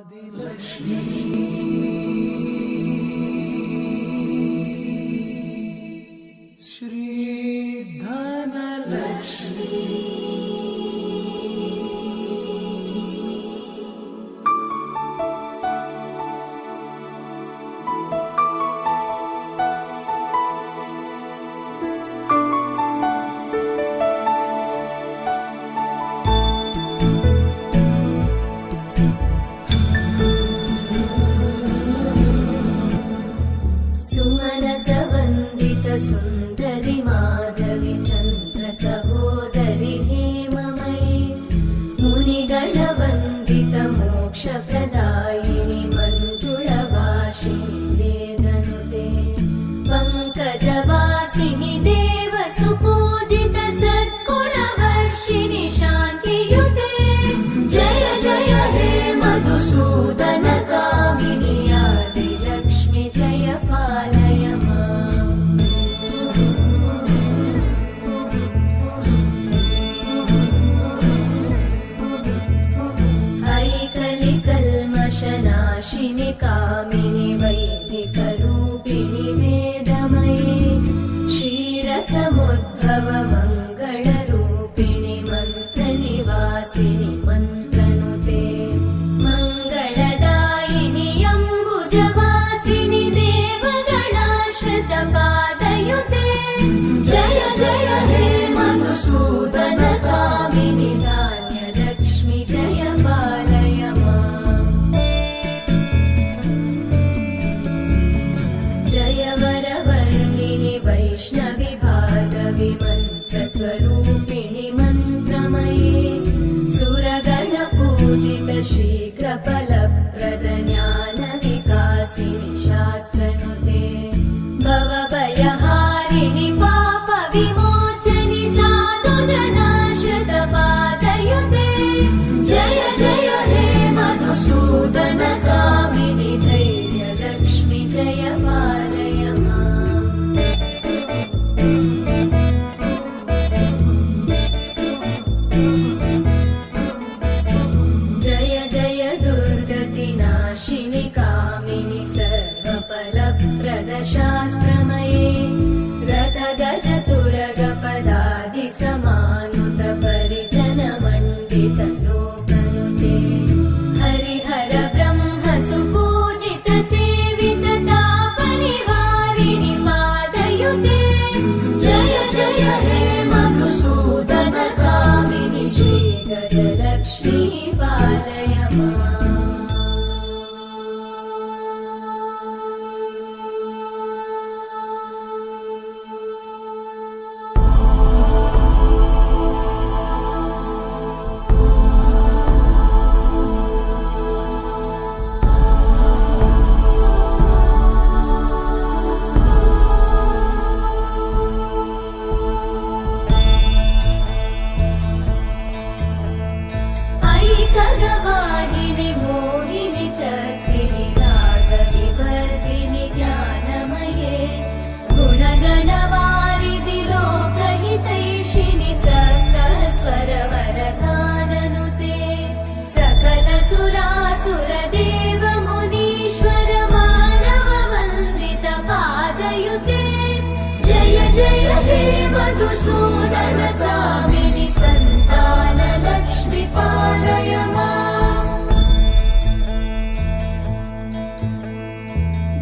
आदिलक्ष्मी श्री धनलक्ष्मी सुन्दरि माधवी चन्द्र सहोदरि हेममयी मुनिगणवन्दित मोक्षप्रदायिनि मञ्जुळभाषिणि वेदनुते पङ्कजवासिनि देव सुपूजित सद्गुणवर्षिणि शान्तियुते जय जय हे मधुसूदन कामिनि आदिलक्ष्मि जय पालय नाशिनि कामिनि वैदिकरूपिणि वेदमये क्षीरसमुद्भव मङ्गलरूपिणि मन्त्रनिवासिनि मन्त्रनुते मङ्गलदायिनि अम्बुजवासिनि देवगणाश्रितपादयुते जय जय हे मधुसूदन कामिनि धान्यलक्ष्मि जय पालय वैष्णवि भार्गवि मन्त्रस्वरूपिणि मन्त्रमये सुरगणपूजित शीघ्रफलप्रद ज्ञानविकासिनि शास्त्रनुते भवभयहारिणि पापविमोचनि साधुजनाश्रितपादयुते जय जय हे मधुसूदन कामिनि धैर्यलक्ष्मि जय पालय नाशिनि कामिनि सर्वफलप्रदशास्त्रमये रथगजतुरगपदादि समानुत परिजनमण्डित लोकनुते हरिहर ब्रह्म सुपूजित सेवित तापनिवारिणि पादयुते जय जय हे मधुसूदन कामिनि श्रीगजलक्ष्मी पालय खगवाहिनि मोहिनि चक्रिणि रागविवर्धिनि ज्ञानमये गुणगणवारिधि लोकहितैषिणि सकलस्वरवरगाननुते सकल सुरासुर देव मुनीश्वर मानव वन्दित पादयुते जय जय हे मधुसूदन कामिनि सन्तान लक्ष्मि पालय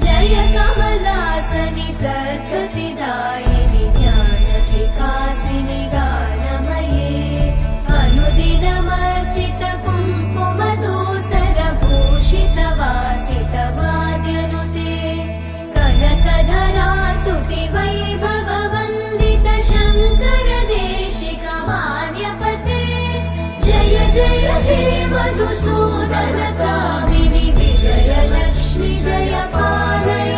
जय कमलासनि सद्गतिदायिनि ज्ञानविकासिनि गानमये अनुदिनमर्चित कुङ्कुमधूसर भूषित वासित वाद्यनुते कनकधरा स्तुति वैभव वन्दित शङ्कर देशिक मान्यपते जय जय हे मधुसूदन कामिनि विजयलक्ष्मि जय पालय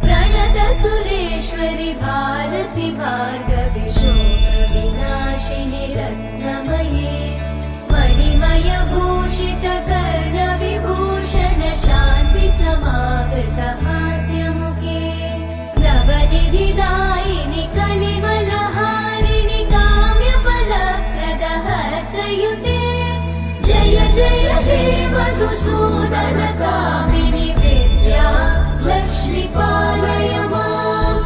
प्रणत सुरेश्वरि भारति भार्गवि शोकविनाशिनि रत्नमये मणिमय भूषित कर्णविभूषण शान्ति समावृत हास्यमुखे नवनिधिदायिनि कलिमलहारिणि काम्यफलप्रद हस्तयुते जय जय हे मधुसूदन कामिनि विद्या लक्ष्मी पालय माम्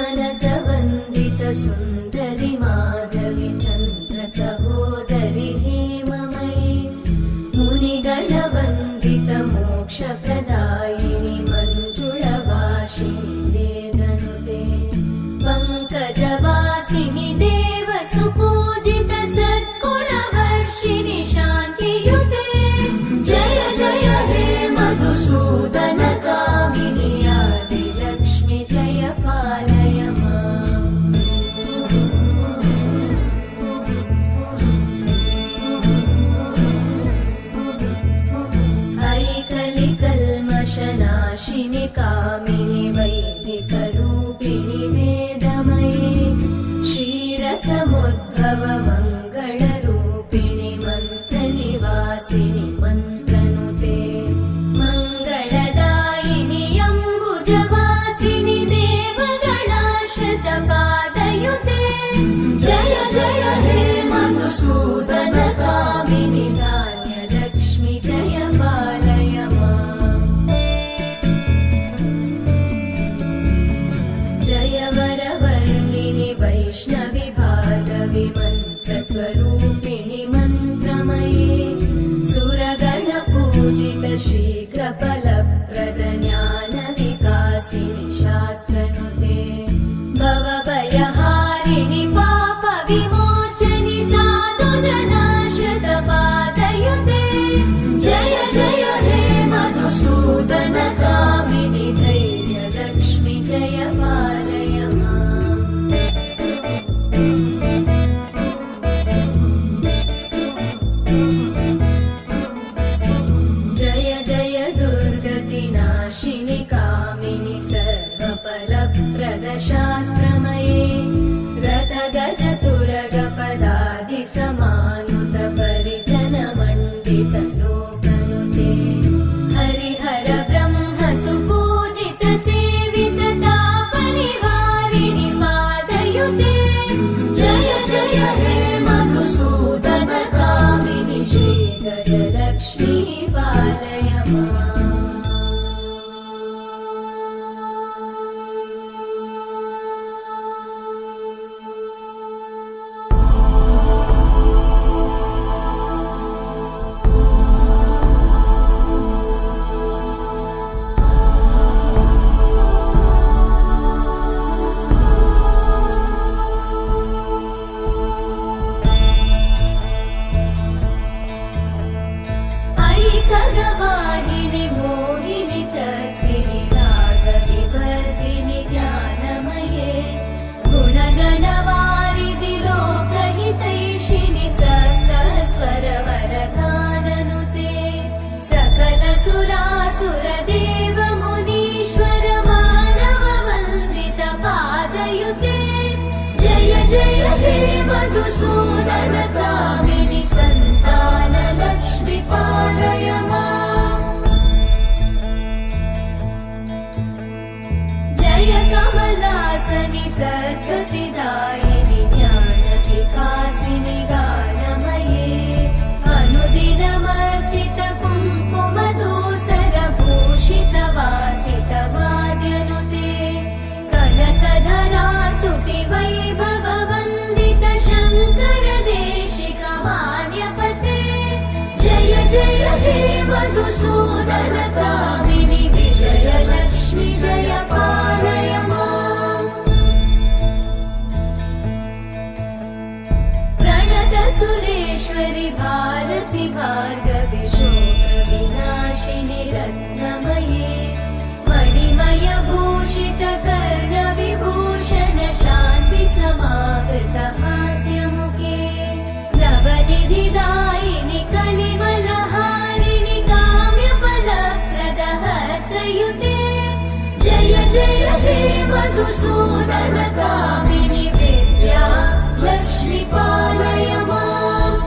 सुमनसवन्दित सुन्दरि माधवि चन्द्र सहोदरि हेममयि मुनिगणवन्दित मोक्षप्रदायिनि मञ्जुळवासिनि वेदनुते पङ्कजवासिनि देव सुपूजित सद्गुणवर्षिणि शान्तियुते जय जय हे मधुसूदन कामिनि आदिलक्ष्मि जय पालय माम् ऐकलिकल्मषनाशिनि कामिनि वैदिकरूपिणि वेदमये क्षीरसमुद्भव मङ्गलरूपिणि मन्त्रनिवासिनि मन्त्रनुते मङ्गलदायिनि अम्बुजवासिनि देवगणाश्रितपादयुते जय जय हे मधुसूदन कामिनि धान्यलक्ष्मि जय पालय माम् जय वरवर्णिनि वैष्णवि भार्गवि मन्त्रस्वरूपिणि मन्त्रमये सुरगणपूजित शीघ्रफलप्रद ज्ञानविकासिनि शास्त्रनुते भवभयहारिणि पापविमोचनि साधुजनाश्रितपादयुते जय जय हे मधुसूदन कामिनि धैर्यलक्ष्मि जय पालय माम् जय जय दुर्गतिनाशिनि कामिनि सर्वफलप्रद शास्त्रमये रथगजतुरगपदादिसमानुत परिजनमण्डित लोकनुते हरिहर ब्रह्म सुपूजित सेवित तापनिवारिणि पादयुते जय जय हे मधुसूदन कामिनि श्रीगजलक्ष्मी पालय माम् ऐकगवाहिनि मोहिनि चक्रिणि रागविवर्धिनि ज्ञानमये गुणगणवारिधि लोकहितैषिणि सप्तस्वरवरगाननुते सकलसुरासुरदेव मुनीश्वर मानववन्दित पादयुते जय जय हे मधुसूदन कामिनि सन्तान लक्ष्मि पालय माम् जय कमलासनि सद्गतिदायिनि ज्ञानविकासिनि गानमये अनुदिनमर्चित कुङ्कुमधूसर भूषित वासित वाद्यनुते कनकधरा स्तुति वैभव वन्दित शङ्कर देशिक मान्यपते जय जय हे मधुसूदन कामिनि विजय लक्ष्मि जय पालय माम् प्रणत सुरेश्वरि भारति भार्गवि शोक विनाशिनि रत्नमये मणिमय भूषित कर्ण विभूषण शान्ति समावृत हास्यमुखे नवनिधिदायिनि कलिमलहारिणि काम्यफलप्रद हस्तयुते जय जय हे मधुसूदन कामिनि विद्या लक्ष्मी पालय माम्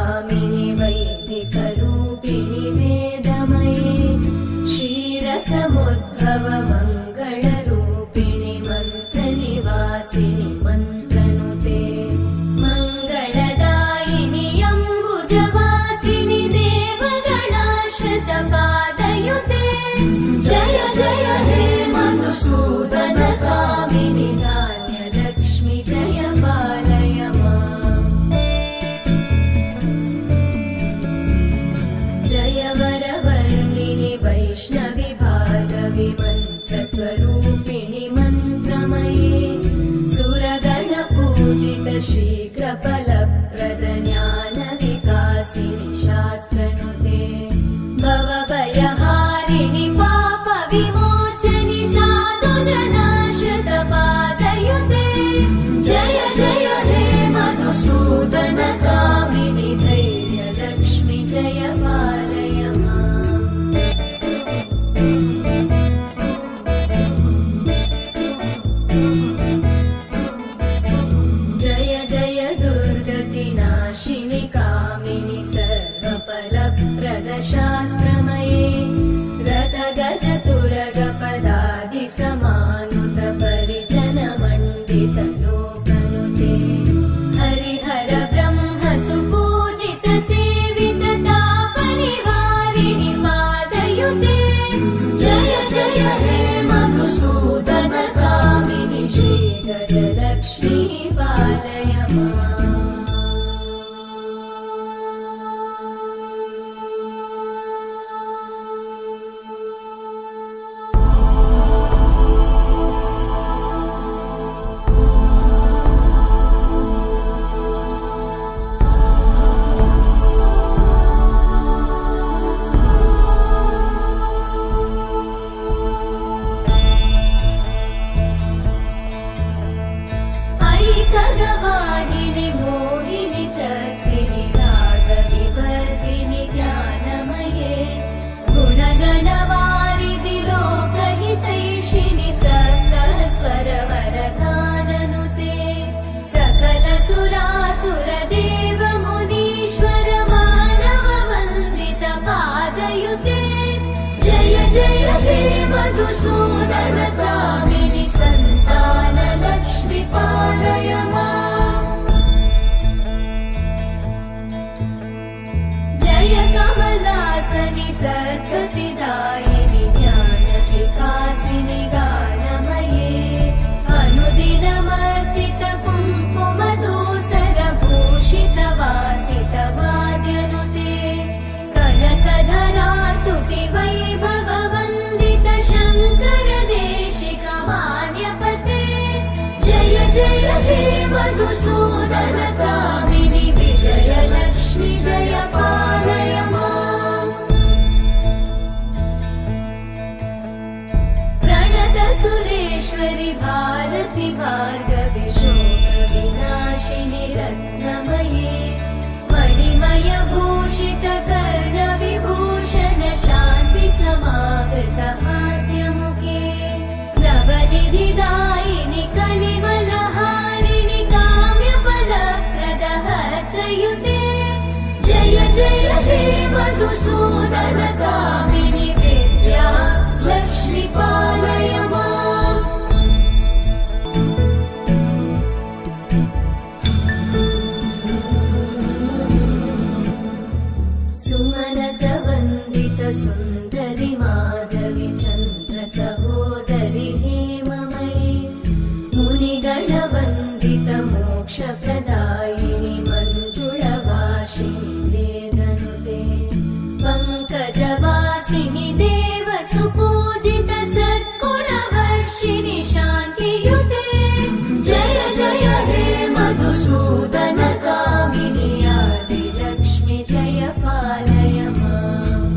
कामिनि वैदिकरूपिणि वेदमये क्षीरसमुद्भव मङ्गलरूपिणि मन्त्रनिवासिनि मन्त्रनुते मङ्गलदायिनि अम्बुजवासिनि देवगणाश्रितपादयुते जय जय हे मधुसूदन कामिनि धान्यलक्ष्मि जय पालय माम् जय वरवर्णिनि वैष्णवि भार्गवि मन्त्रस्वरूपिणि मन्त्रमये सुरगणपूजित शीघ्रफलप्रद ज्ञानविकासिनि शास्त्रनुते भवभयहारिणि पापविमोचनि साधुजनाश्रितपादयुते जय जय हे मधुसूदन कामिनि धैर्यलक्ष्मि जय पालय माम् जय जय दुर्गतिनाशिनि कामिनि सर्वफलप्रद शास्त्रमये रथगजतुरगपदादिसमानुत परिजनमण्डित लोकनुते हरिहर ब्रह्म सुपूजित सेवित तापनिवारिणि पादयुते जय जय हे मधुसूदन कामिनि श्रीगजलक्ष्मी पालय माम् ऐकगवाहिनि मोहिनि चक्रिणि रागविवर्धिनि ज्ञानमये गुणगणवारिधि लोकहितैषिणि सप्तस्वरवरगाननुते सकल सुरासुरदेव मुनीश्वर मानव वन्दित पादयुते जय जय हे मधुसूदन कामिनि सन्तान लक्ष्मि पालय माम् जय कमलासनि सद्गतिदायिनि ज्ञानविकासिनि गानमये अनुदिनमर्चित कुङ्कुमधूसरभूषित वासित वाद्यनुते कनकधरा स्तुति वैभव वन्दित शङ्कर देशिक मान्यपते जय जय हे मधुसूदन कामिनि विजयलक्ष्मि जय पालय माम् प्रणत सुरेश्वरि भारति भार्गवि शोकविनाशिनि रत्नमये मणिमय भूषित कर्णविभूषण शान्ति समावृत हास्यमुखे नवनिधिदायिनि कलिवलहारिणि काम्यफलप्रद हस्तयुते जय जय हे मधुसूदन कामिनि विद्या लक्ष्मि पालय माम् सुमनसवन्दित सुन्दरि माधवि चन्द्र सहोदरि हेममये मुनिगणवन्दित मोक्षप्रदायिनि मञ्जुळवासिनि वेदनुते पङ्कजवासिनि देव सुपूजित सद्गुणवर्षिणि शान्तियुते जय जय हे मधुसूदन कामिनि आदिलक्ष्मि जय पालय माम्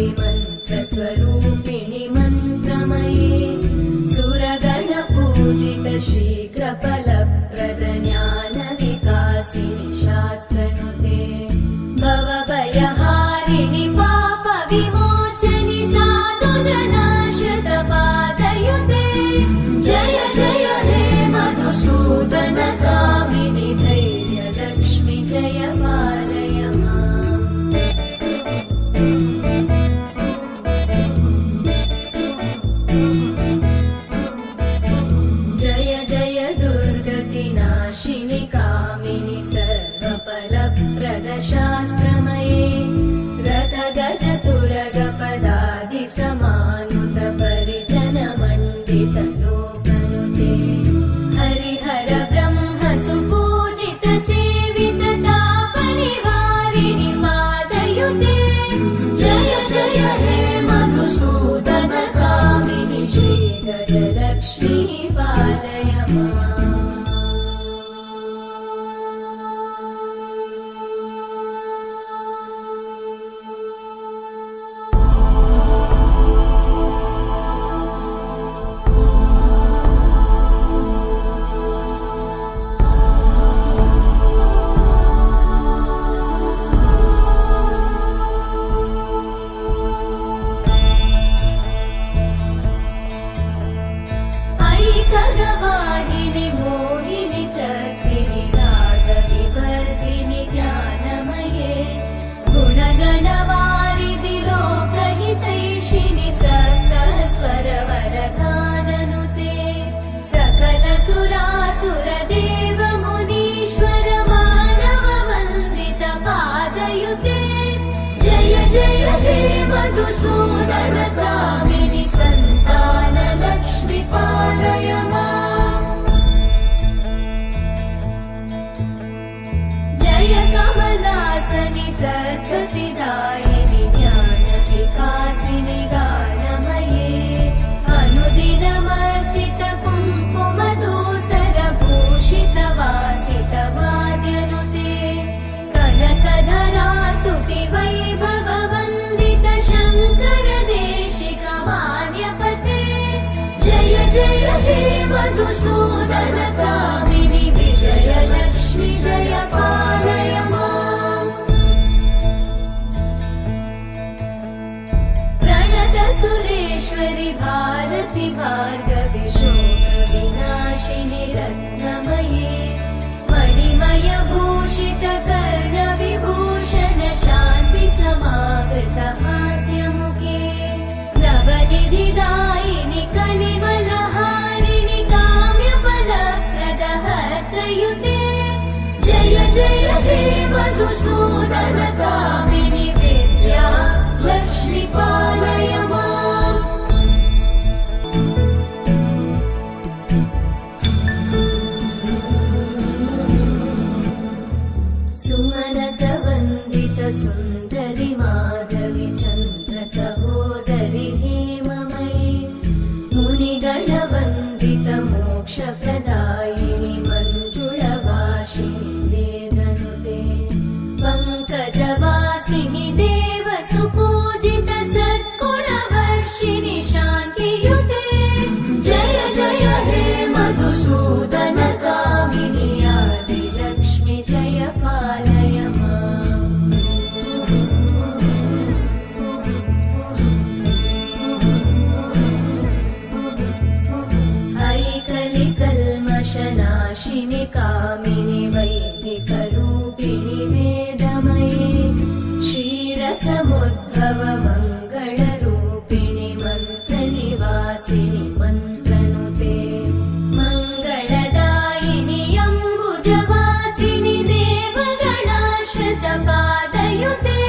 विमन्त्रस्वरूपिणि मन्त्रमये सुरगणपूजित शीघ्रफलप्रद ज्ञानविकासिनि शास्त्रनुते भवभयहारिणि पापविमोचनि साधुजनाश्रितपादयुते जय जय हे मधुसूदन कामिनि धैर्यलक्ष्मि जय पालय माम्। जय जय दुर्गतिनाशिनि कामिनि सर्वफलप्रद शास्त्रमये रथगजतुरगपदादिसमानुत परिजनमण्डित लोकनुते हरिहर ब्रह्म सुपूजित सेवित तापनिवारिणि पादयुते जय जय हे मधुसूदन कामिनि श्रीगजलक्ष्मी पालय माम्। ऐकगवाहिनि मोहिनि चक्रिणि रागविवर्धिनि ज्ञानमये गुणगणवारिधि लोकहितैषिणि सप्तस्वरवरगाननुते सकल सुरासुर देव मुनीश्वर मानव वन्दित पादयुते जय जय हे मधुसूदन कामिनि सन्तान लक्ष्मी पालय माम्। जय कमलासनि सद्गतिदायिनि ज्ञानविकासिनि गानमये अनुदिनमर्चित कुङ्कुमधूसर भूषित वासित वाद्यनुते कनकधरा स्तुति वैभव वन्दित शङ्कर देशिक मान्यपते जय जय हे मधुसूदन कामिनि विजयलक्ष्मि जय पालय माम्। प्रणत सुरेश्वरि भारति भार्गवि शोकविनाशिनि रत्नमये मणिमय भूषित कर्ण विभूषण शान्ति समावृत हास्यमुखे नवनिधिदायिनि कलिमलहारिणि काम्यफलप्रद हस्तयुते जय जय हे मधुसूदन कामिनि विद्या लक्ष्मी पालय माम्। सुमनसवन्दित सुन्दरि माधवि चन्द्र सहोदरि हेममयि मुनिगणवन्दित मोक्षप्रदायिनि मञ्जुळवासिनि वेदनुते पङ्कजवासिनि देव सुपूजित सद्गुणवर्षिणि शान्तियुते जय जय हे मधुसूदन कामिनि आदिलक्ष्मि जय पालय माम्। ऐकलिकल्मषनाशिनि कामिनि वैदिकरूपिणि वेदमये क्षीरसमुद्भव मङ्गलरूपिणि मन्त्रनिवासिनि मन्त्रनुते मङ्गलदायिनि अम्बुजवासिनि देवगणाश्रित पादयुते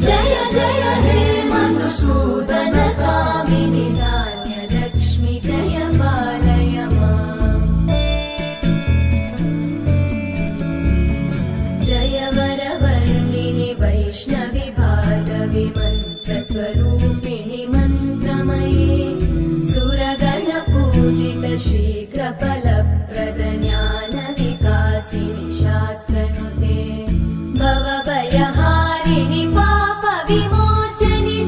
जय जय हे मधुसूदन कामिनि धान्यलक्ष्मि जय पालय माम्। जय वरवर्णिनि वैष्णवि भार्गवि मन्त्रस्वरूपिणि मन्त्रमये सुरगणपूजित शीघ्रफलप्रद ज्ञानविकासिनि शास्त्रनुते भवभयहारिणि पापविमोचनि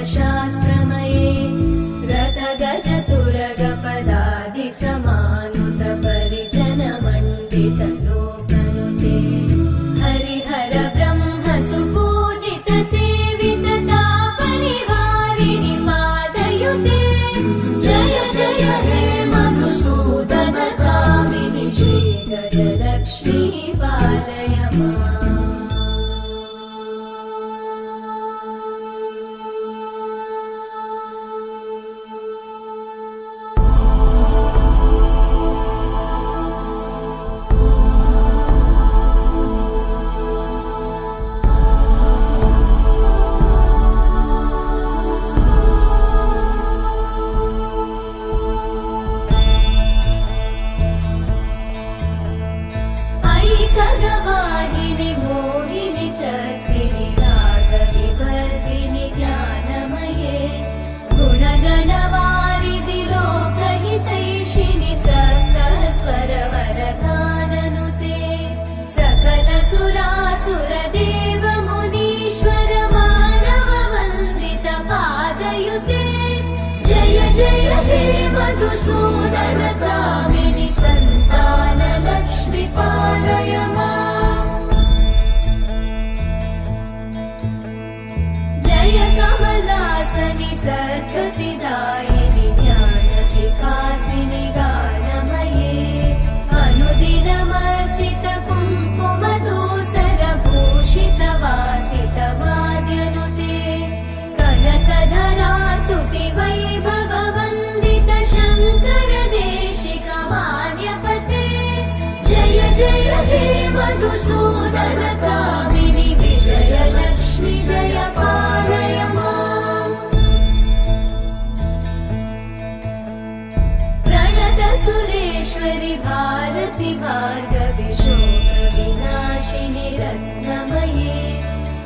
शास्त्रमये रतगजतुरगपदादिसमानुत परिजनमण्डित लोकनुते हरिहर ब्रह्म सुपूजित सेवित तापनिवारिणि पादयुते जय जय हे मधुसूदन कामिनि श्रीगजलक्ष्मी पालय माम्। जय हे मधुसूदन कामिनि सन्तान लक्ष्मी पालय माम्। जय कमलासनि सद्गतिदायिनि ज्ञान विकासिनि गानमये अनुदिनमर्चित कुङ्कुम धूसर भूषित वासित वाद्यनुते कनकधरा स्तुति वैभव वन्दित शङ्कर देशिक मान्यपते जय जय हे मधुसूदन कामिनि विजय लक्ष्मी जय पालय माम्। प्रणत सुरेश्वरि भारति भार्गवि शोक विनाशिनि रत्नमये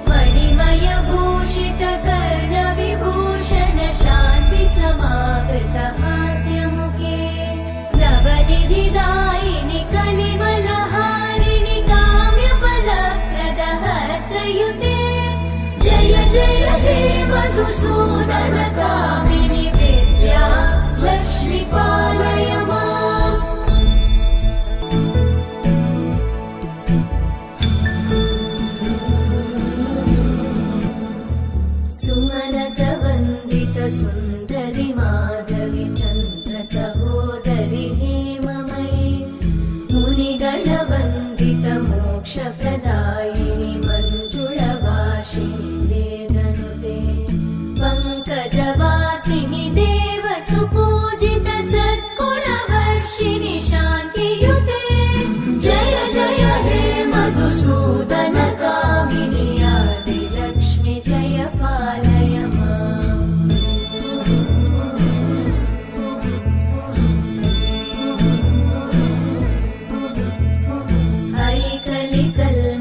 मणिमय भूषित कर्ण विभूषण शान्ति समावृत हास्यमुखे नवनिधिदायिनि कलिमलहारिणि काम्यफलप्रद हस्तयुते जय जय हे मधुसूदन कामिनि विद्या लक्ष्मी पालय माम्। सुमनस वन्दित सुन्दरि माधवि चन्द्र सहोदरि हेममयि मुनिगण वन्दित मोक्षप्रदायिनि मञ्जुळवासिनि वेदनुते पङ्कजवासिनि देव सुपूजित सद्गुणवर्षिणि शान्तियुते जय जय हे मधुसूदन कामिनि आदिलक्ष्मी जय पालय माम्।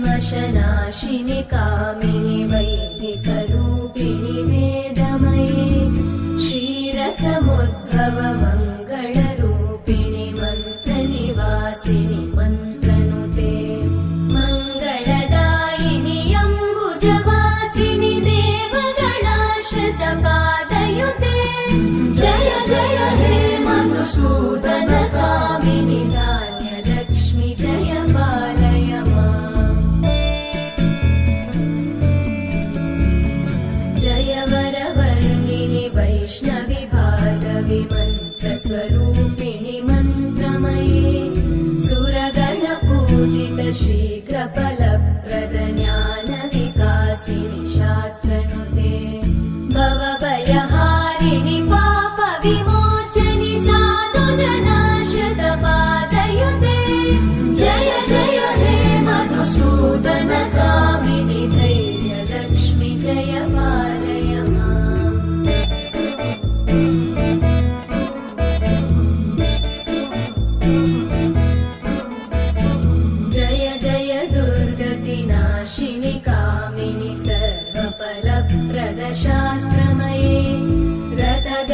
ऐकलिकल्मषनाशिनि कामिनि वैदिकरूपिणि वेदमये क्षीरसमुद्भव मङ्गलरूपिणि मन्त्रनिवासिनि मन्त्रनुते मङ्गलदायिनि अम्बुजवासिनि देवगणाश्रित पादयुते जय जय हे मधुसूदन कामिनि धान्यलक्ष्मी जय पालय माम्। जय वरवर्णिनि वैष्णवि भार्गवि मन्त्रस्वरूपिणि मन्त्रमये सुरगणपूजित शीघ्रफलप्रद ज्ञान विकासिनि शास्त्रनुते भवभयहारिणि पाप विमोचनि साधु जनाश्रित पादयुते जय जय हे मधुसूदन कामिनि धैर्य लक्ष्मी जय पालय माम्। जय जय दुर्गतिनाशिनि कामिनि सर्वफलप्रद शास्त्रमये रतग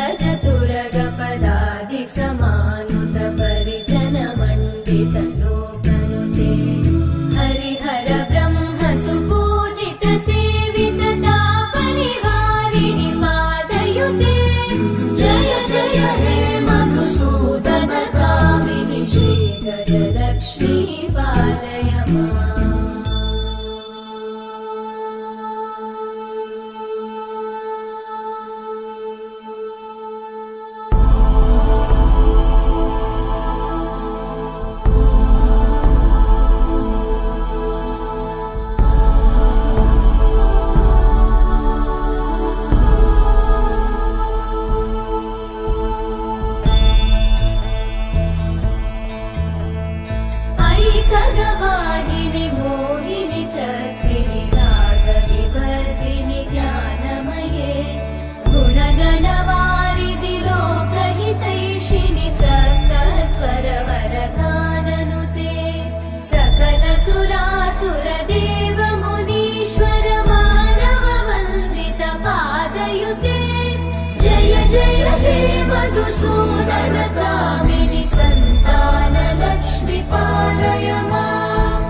जय हे मधुसूदन कामिनि सन्तान लक्ष्मी पालय माम्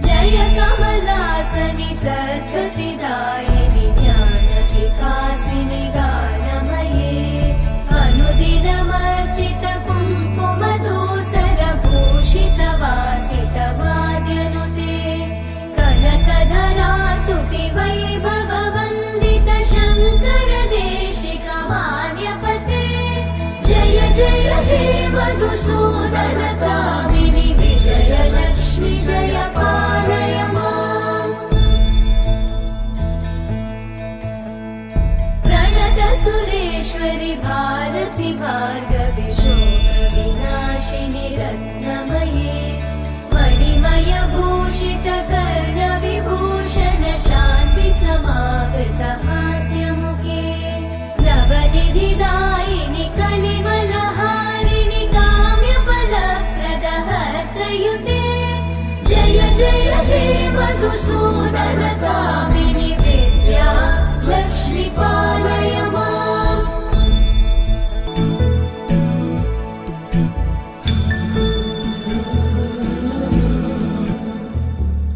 जय कमलासनि सद्गतिदायिनि ज्ञान विकासिनि गानमये अनुदिनमर्चित कुङ्कुमधूसर भूषित वासित वाद्यनुते कनकधरा स्तुति वैभव वन्दित शङ्कर देशिक मान्यपते जय जय हे मधुसूदन कामिनि विजय लक्ष्मी जय पालय माम् प्रणत सुरेश्वरि भारति भार्गवि शोक विनाशिनि रत्नमये मणिमय भूषित कर्ण विभूषण शान्ति समावृत हास्यमुखे नवनिधिदायिनि कलिमलहारिणि काम्यफलप्रद हस्तयुते जय जय हे मधुसूदन कामिनि विद्या लक्ष्मी पालय माम्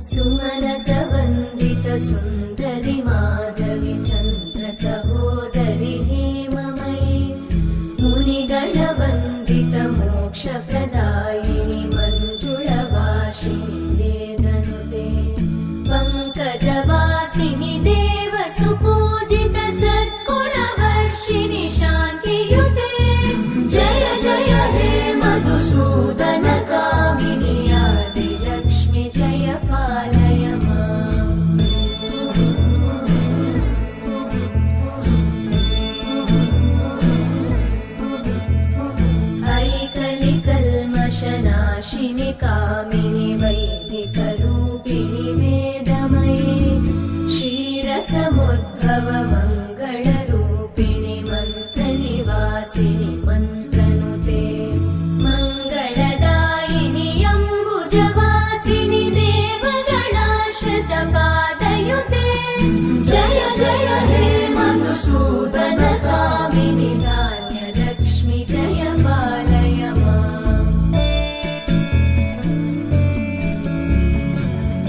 सुमनस वन्दित सुन्दरि माधवि चन्द्र सहोदरि हेममयि मुनिगणवन्दित मोक्षप्रदायिनि मञ्जुळवासिनि वेदनुते पङ्कजवासिनि देव सुपूजित सद्गुणवर्षिणि शान्तियुते जय जय हे मधुसूदन कामिनि आदि लक्ष्मी जय पालय माम् ऐकलिकल्मषनाशिनि कामिनि वैदिकरूपिणि वेदमये क्षीरसमुद्भव मङ्गलरूपिणि मन्त्रनिवासिनि मन्त्रनुते मङ्गलदायिनि अम्बुजवासिनि देवगणाश्रित पादयुते जय जय हे मधुसूदन कामिनि धान्यलक्ष्मी जय पालय माम्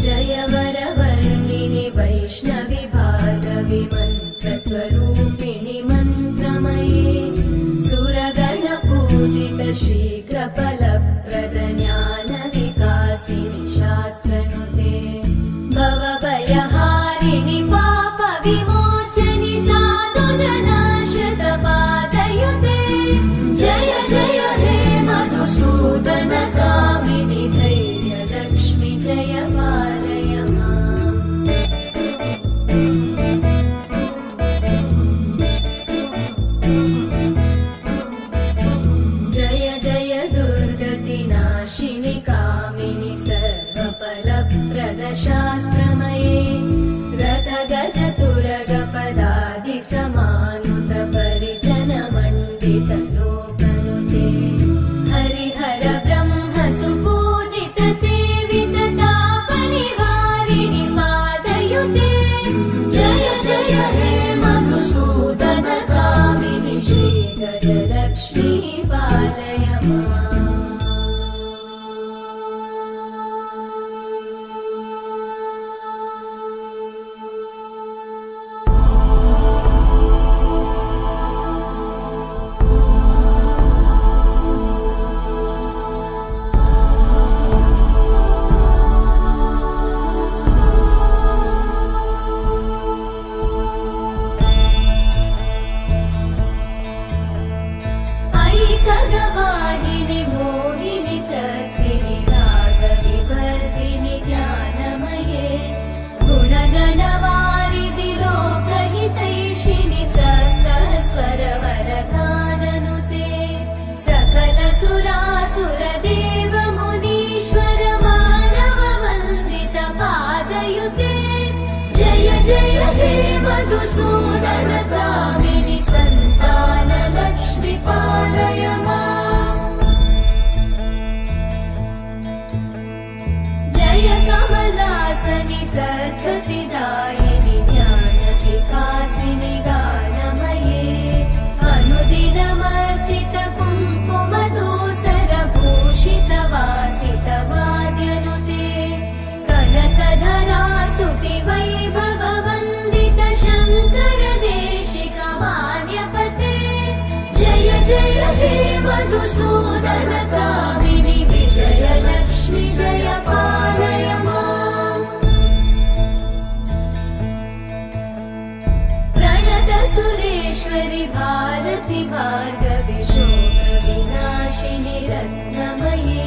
जय वरवर्णिनि वैष्णवि भार्गवि मन्त्रस्वरूपिणि मन्त्रमये सुरगणपूजित शीघ्रफलप्रद ज्ञानविकासिनि शास्त्रनुते भवभयहारिणि पापविमोचनि साधुजनाश्रित पादयुते जय जय हे मधुसूदन कामिनि धैर्यलक्ष्मी जय पालय माम् जय जय दुर्गतिनाशिनि कामिनि सर्वफलप्रद शास्त्रमये रथगजतुरगपदादि समानुत परिजन मण्डित लोकनुते हरिहर ब्रह्म सुपूजित सेवित तापनिवारिणि पादयुते जय जय हे मधुसूदन कामिनि श्रीगजलक्ष्मी पालय माम् ऐकगवाहिनि मोहिनि चक्रिणि रागविवर्धिनि ज्ञानमये गुणगणवारिधि लोकहितैषिणि सप्तस्वरवरगाननुते सकल सुरासुर देव मुनीश्वर मानव वन्दित पादयुते जय जय हे मधुसूदन कामिनि सन्तान लक्ष्मी पालय माम् जय कमलासनि सद्गतिदायिनि ज्ञान सुरेश्वरि भारति भार्गवि शोकविनाशिनि रत्नमये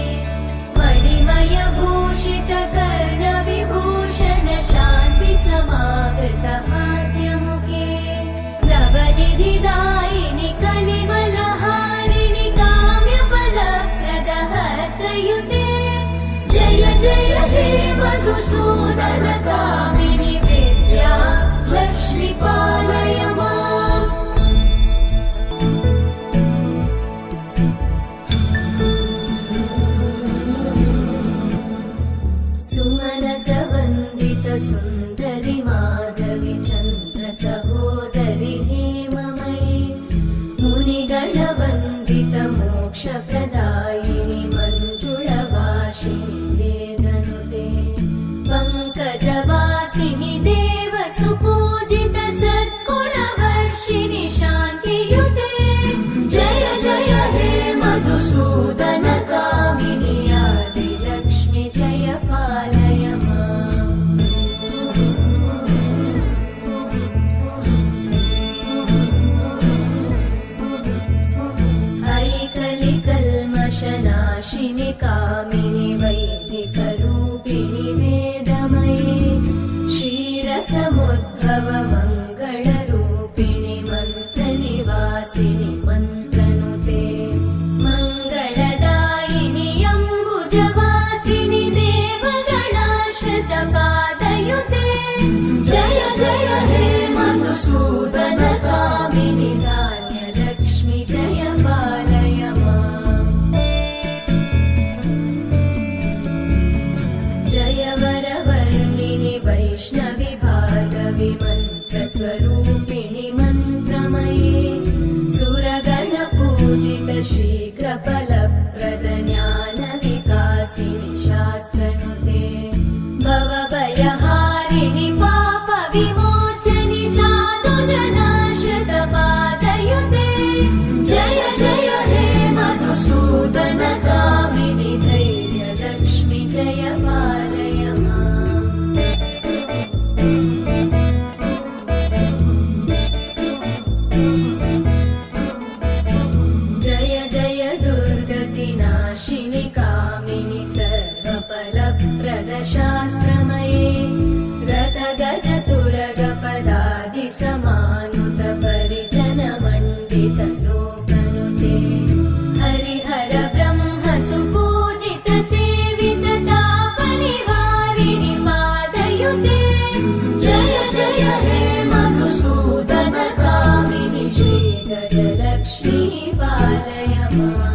मणिमय भूषित कर्णविभूषण शान्ति समावृत हास्यमुखे नवनिधिदायिनि कलिमलहारिणि काम्यफलप्रदहस्तयुते जय जय हे मधुसूदन कामिनि विद्या लक्ष्मी पालय माम् सुमनसवन्दित सुन्दरि माधवि चन्द्र सहोदरि हेममयि मुनिगणवन्दित मोक्षप्रदायिनि मञ्जुळवासिनि वेदनुते पङ्कजवासिनि देव सुपूजित सद्गुणवर्षिणि शान्तियुते जय जय हे मधुसूदन कामिनि आदिलक्ष्मि जय पालय माम् ऐकलिकल्मषनाशिनि कामिनि वैदिकरूपिणि वेदमये क्षीरसमुद्भव मङ्गलरूपिणि मन्त्रनिवासिनि मन्त्रनुते मङ्गलदायिनि अम्बुजवासिनि देवगणाश्रितपादयुते जय जय हे मधुसूदन कामिनि धान्यलक्ष्मि जय पालय माम् जय वरवर्णिनि वैष्णवि भार्गवि मन्त्रस्वरूपिणि मन्त्रमये सुरगणपूजित शीघ्रफलप्रद ज्ञानविकासिनि शास्त्रनुते भवभयहारिणि पापविमोचनि साधुजनाश्रितपादयुते जय जय हे मधुसूदन कामिनि धैर्यलक्ष्मि जय पालय माम् जय जय दुर्गतिनाशिनि कामिनि सर्वफलप्रद शास्त्रमये रथगजतुरगपदादिसमानुत परिजनमण्डित लोकनुते हरिहर ब्रह्म सुपूजित सेवित तापनिवारिणि पादयुते जय जय हे मधुसूदन कामिनि श्रीगजलक्ष्मी पालय माम्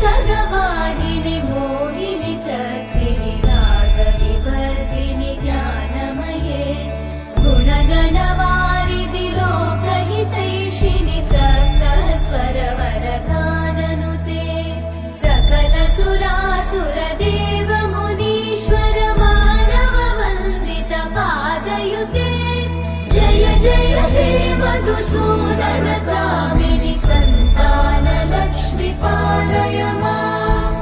ऐकगवाहिनि मोहिनि चक्रिणि रागविवर्धिनि ज्ञानमये गुणगणवारिधि लोकहितैषिणि सप्तस्वरवरगाननुते सकलसुरासुरदेव मुनीश्वर मानववन्दित पादयुते जय जय हे मधुसूदन कामिनि सन्तान लक्ष्मि पालय माम्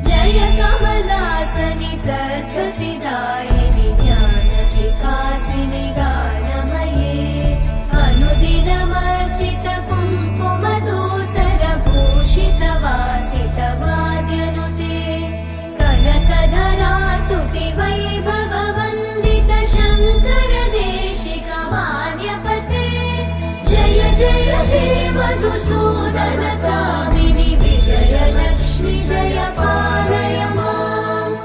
जय कमलासनि सद्गतिदायिनि ज्ञानविकासिनि गानमये अनुदिनमर्चित कुङ्कुमधूसर भूषित वासित वाद्यनुते कनकधरा स्तुति वैभव वन्दित शङ्कर देशिक मान्यपते जय जय हे मधुसूदन कामिनि विजयलक्ष्मि जय पालय माम्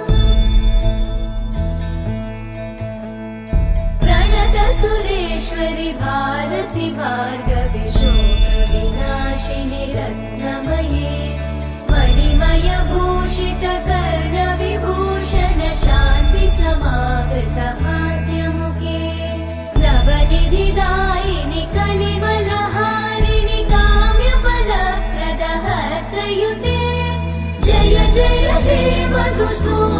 प्रणत सुरेश्वरि भारति भार्गवि शोकविनाशिनि रत्नमये मणिमय भूषित कर्णविभूषण शान्ति समावृत हास्यमुखे नवनिधिदायिनि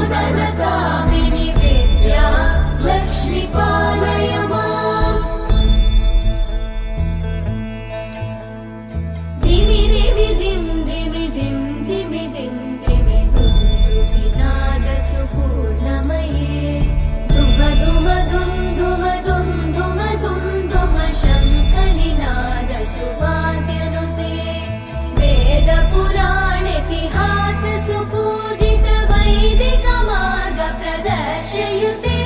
मधुसूदन कामिनि विद्या लक्ष्मी पालय माम् दिवि दिवि दिं दिवि दिं दिवि दिं दिवि दुन्दुभिनाद सुपूर्णमये धुम धुम धुं धुम धुं धुम धुं धुम शङ्खनिनाद सुवाद्यनुते वेद पुराणेतिहास सुपूजित वैदिक मार्ग प्रदर्शयुते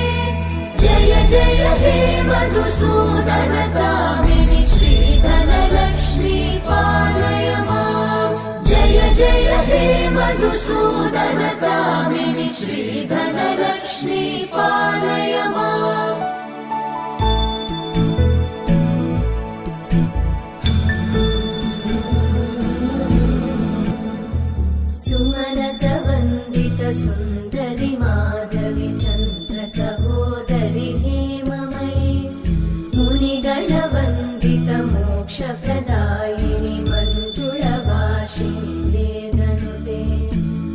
जय जय हे मधुसूदन कामिनि श्रीधन लक्ष्मी पालय माम् जय जय हे मधुसूदन कामिनि श्रीधन लक्ष्मी पालय माम् सुमनसवन्दित सुन्दरि माधवि चन्द्र सहोदरि हेममयि मुनिगणवन्दित मोक्षप्रदायिनि मञ्जुळभाषिणि वेदनुते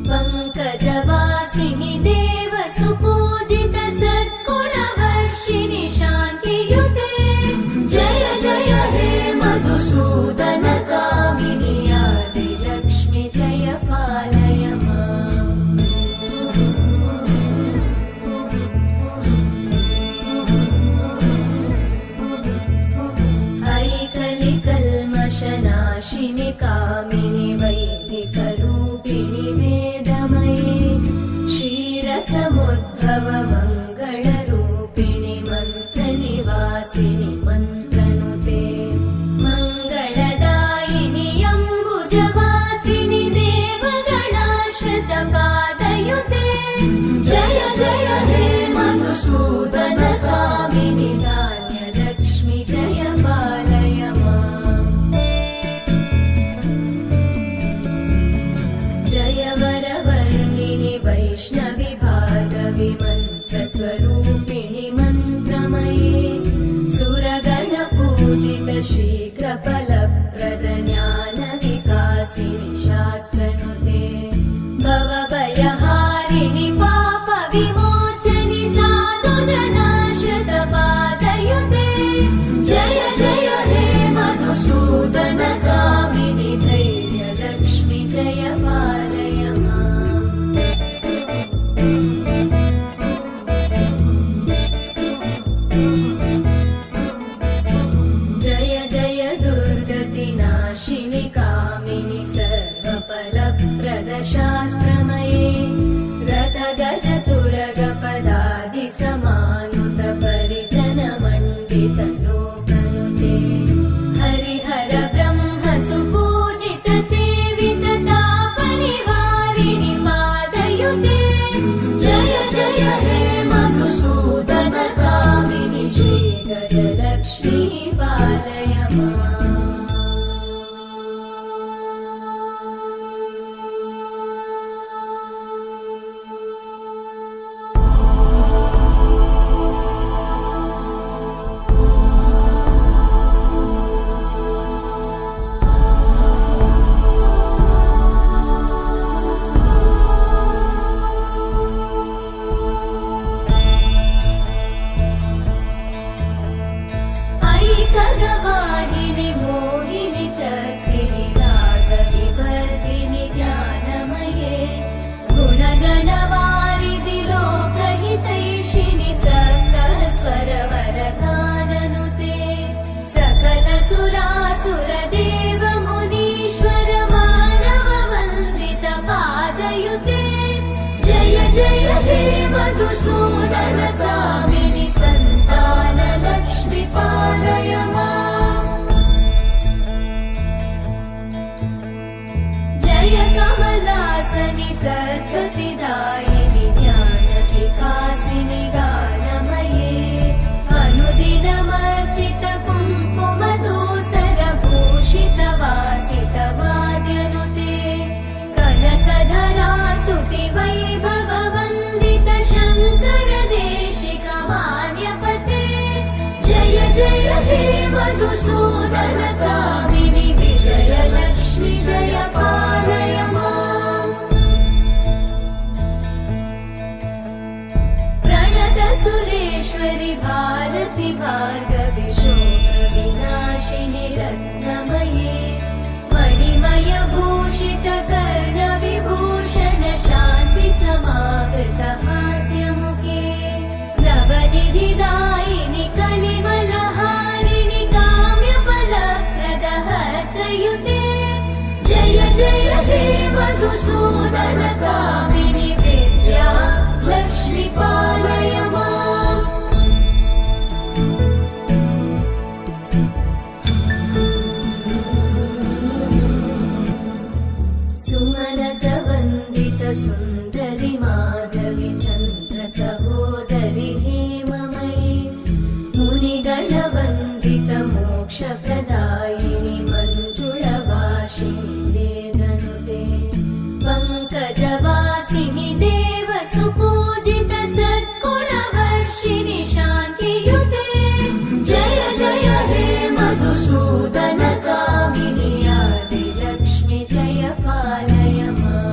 पङ्कजवासिनि देव सुपूजित सद्गुणवर्षिणि शान्तियुते जय जय हे मधुसूदन कामिनि आदिलक्ष्मि जय पालय माम् ऐकलिकल्मषनाशिनि कामिनि वैदिकरूपिणि वेदमये क्षीरसमुद्भव मङ्गलरूपिणि मन्त्रनिवासिनि मन्त्रनुते मङ्गलदायिनि अम्बुजवासिनि देवगणाश्रित पादयुते जय जय हे मधुसूदन कामिनि धान्यलक्ष्मि जय पालय माम् जय वरवर्णिनि वैष्णवि भार्गवि मन्त्रस्वरूपिणि मन्त्रमये सुरगणपूजित शीघ्रफलप्रद ज्ञानविकासिनि शास्त्रनुते भवभयहारिणि पापविमोचनि साधुजनाश्रित पादयुते जय जय हे मधुसूदन कामिनि धैर्यलक्ष्मि जय पालय माम् जय जय दुर्गतिनाशिनि कामिनि सर्वफलप्रद शास्त्रमये रथगजतुरगपदादिसमानुत परिजनमण्डित लोकनुते हरिहर ब्रह्म सुपूजित सेवित तापनिवारिणि पादयुते जय जय हे मधुसूदन कामिनि श्रीगजलक्ष्मी पालय माम् ऐकगवाहिनि मोहिनि चक्रिणि रागविवर्धिनि ज्ञानमये गुणगणवारिधि लोकहितैषिणि सप्तस्वरवरगाननुते सकल सुरासुर देव मुनीश्वर मानव वन्दित पादयुते जय जय हे मधुसूदन कामिनि सन्तान लक्ष्मी पालय माम् जय कमलासनि सद्गतिदायिनि ज्ञानविकासिनि गानमये अनुदिनमर्चित कुङ्कुमधूसर भूषित वासित वाद्यनुते कनकधरा स्तुति वैभव वन्दित शङ्कर देशिक मान्यपते जय जय हे मधुसूदन कामिनि विजय लक्ष्मि जय पालय माम् भारति भार्गवि शोकविनाशिनि रत्नमये मणिमय भूषित कर्णविभूषण शान्ति समावृत हास्यमुखे नवनिधिदायिनि कलिमलहारिणि काम्यफलप्रद हस्तयुते जय जय हे मधुसूदन कामिनि विद्या लक्ष्मी पालय माम् सुमनसवन्दित सुन्दरि माधवि चन्द्र सहोदरि हेममयि मुनिगणवन्दित मोक्षप्रदायिनि मञ्जुळवासिनि वेदनुते पङ्कजवासिनि देव सुपूजित सद्गुणवर्षिणि शान्तियुते जय जय हे मधुसूदन कामिनि आदिलक्ष्मि जय पालय माम्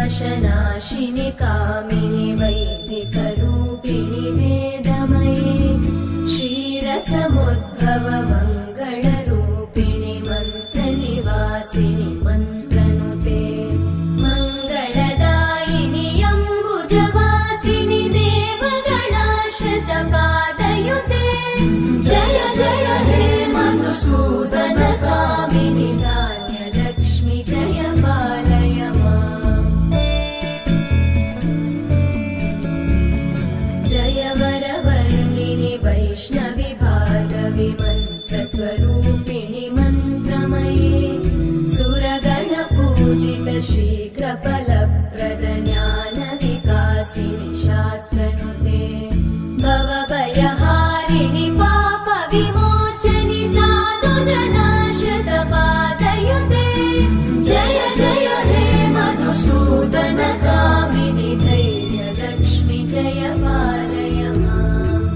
ऐकलिकल्मषनाशिनि कामिनि वैदिकरूपिणि वेदमये क्षीरसमुद्भव मङ्गलरूपिणि मन्त्रनिवासिनि मन्त्रनुते मङ्गलदायिनि अम्बुजवासिनि देवगणाश्रितपादयुते जय जय हे मधुसूदन कामिनि धान्यलक्ष्मि जय पालय माम् जय वरवर्णिनि वैष्णवि भार्गवि मन्त्रस्वरूपिणि मन्त्रमये सुरगणपूजित शीघ्रफलप्रद ज्ञानविकासिनि शास्त्रनुते भवभयहारिणि पापविमोचनि साधुजनाश्रितपादयुते जय जय हे मधुसूदन कामिनि धैर्यलक्ष्मि जय पालय माम्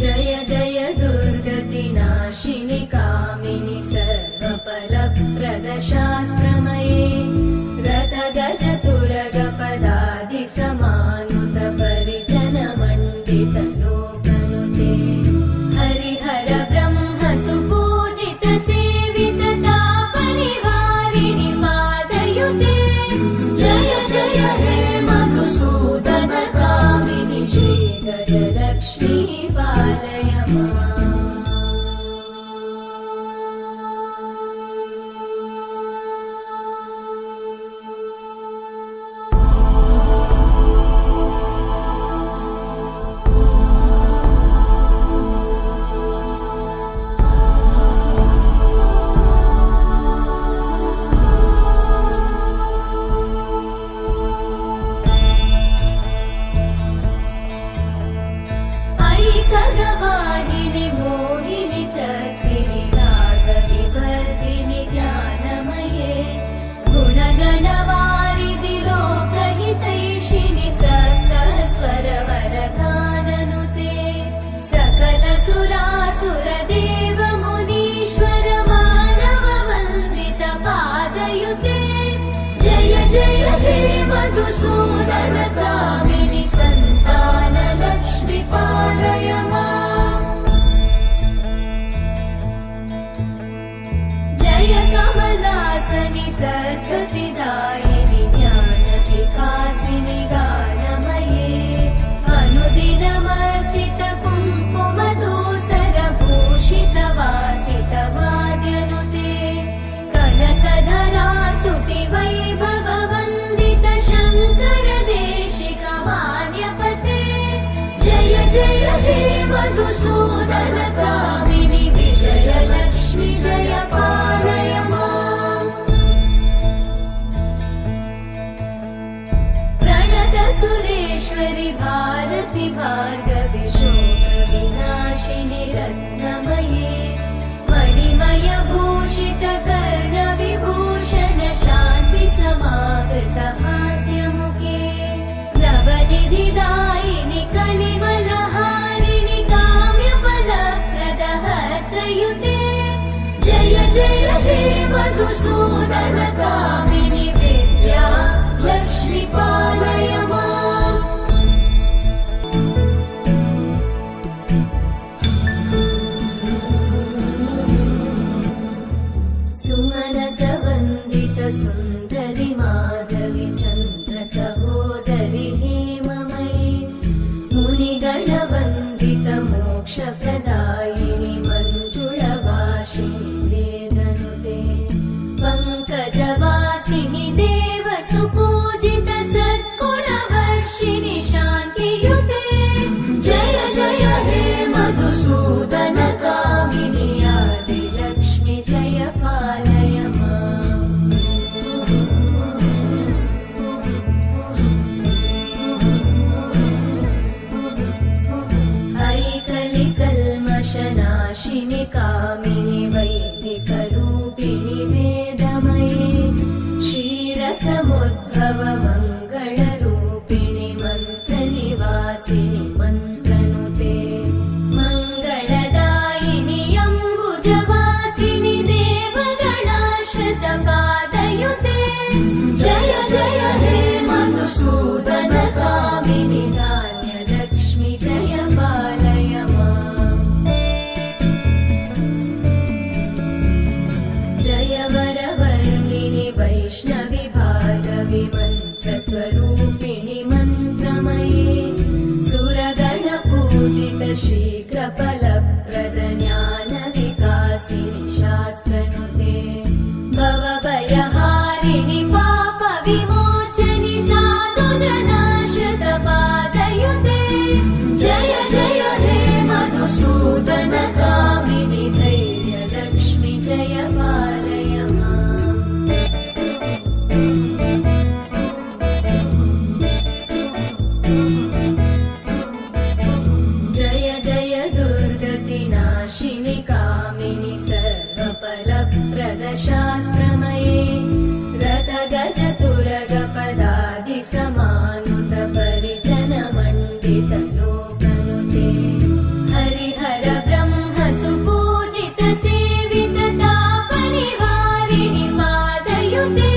जय जय दुर्गतिनाशिनि कामिनि सर्वफलप्रद शास्त्रमये रथगज तुरगपदादि समानुत परिजन मण्डित लोकनुते हरिहर ब्रह्म सुपूजित सेवित तापनिवारिणि पादयुते जय जय हे मधुसूदन कामिनि श्रीगजलक्ष्मी पालय माम् ऐकगवाहिनि मोहिनि चक्रिणि रागविवर्धिनि ज्ञानमये गुणगणवारिधि लोकहितैषिणि सप्तस्वरवरगाननुते सकल सुरासुर देव मुनीश्वर मानव वन्दित पादयुते जय जय हे मधुसूदन कामिनि सन्तान लक्ष्मी पालय माम् जय कमलासनि सद्गतिदायिनि ज्ञानविकासिनि गानमये अनुदिनमर्चित कुङ्कुमधूसर भूषित वासित वाद्यनुते कनकधरा स्तुति वैभव वन्दित शङ्कर देशिक मान्यपते जय जय हे मधुसूदन कामिनि विजय लक्ष्मि जय पालय माम् प्रणत सुरेश्वरि भारति भार्गवि शोकविनाशिनि रत्नमये मणिमय भूषित कर्णविभूषण शान्ति समावृत हास्यमुखे नवनिधिदायिनि कलिम मधुसूदनकामिनि विद्या लक्ष्मी पालय माम्। सुमनसवन्दित सुन्दरि माधवि चन्द्र सहोदरि हेममयि मुनिगणवन्दित मोक्षप्रदायिनि मञ्जुळवासिनि वेदनुते पङ्कजवासिनि देव सुपूजित सद्गुणवर्षिणि शान्तियुते जय जय हे मधुसूदनकामिनि आदिलक्ष्मि जय पालय माम्। ऐकलिकल्मषनाशिनि कामिनि वैदिकरूपिणि वेदमये क्षीरसमुद्भव मङ्गलरूपिणि मन्त्रनिवासिनि मन्त्रनुते मङ्गलदायिनि अम्बुजवासिनि देवगणाश्रितपादयुते जय जय हे मधुसूदनकामिनि धान्यलक्ष्मि जय पालय माम्। जय वरवर्णिनि वैष्णवि भार्गवि मन्त्रस्वरूपिणि मन्त्रमये सुरगणपूजित शीघ्रफलप्रद ज्ञानविकासिनि शास्त्रनुते भवभयहारिणि पापविमोचनि साधुजनाश्रितपादयुते जय जय हे मधुसूदनकामिनि धैर्यलक्ष्मि जय पालय माम्। जय जय दुर्गतिनाशिनि कामिनि सर्वफलप्रद शास्त्रमये रथगजतुरगपदादिसमानुत परिजनमण्डित लोकनुते हरिहर ब्रह्म सुपूजित सेवित तापनिवारिणि पादयुते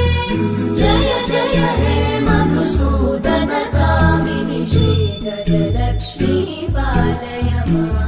जय जय हे मधुसूदनकामिनि श्रीगजलक्ष्मी पालय माम्।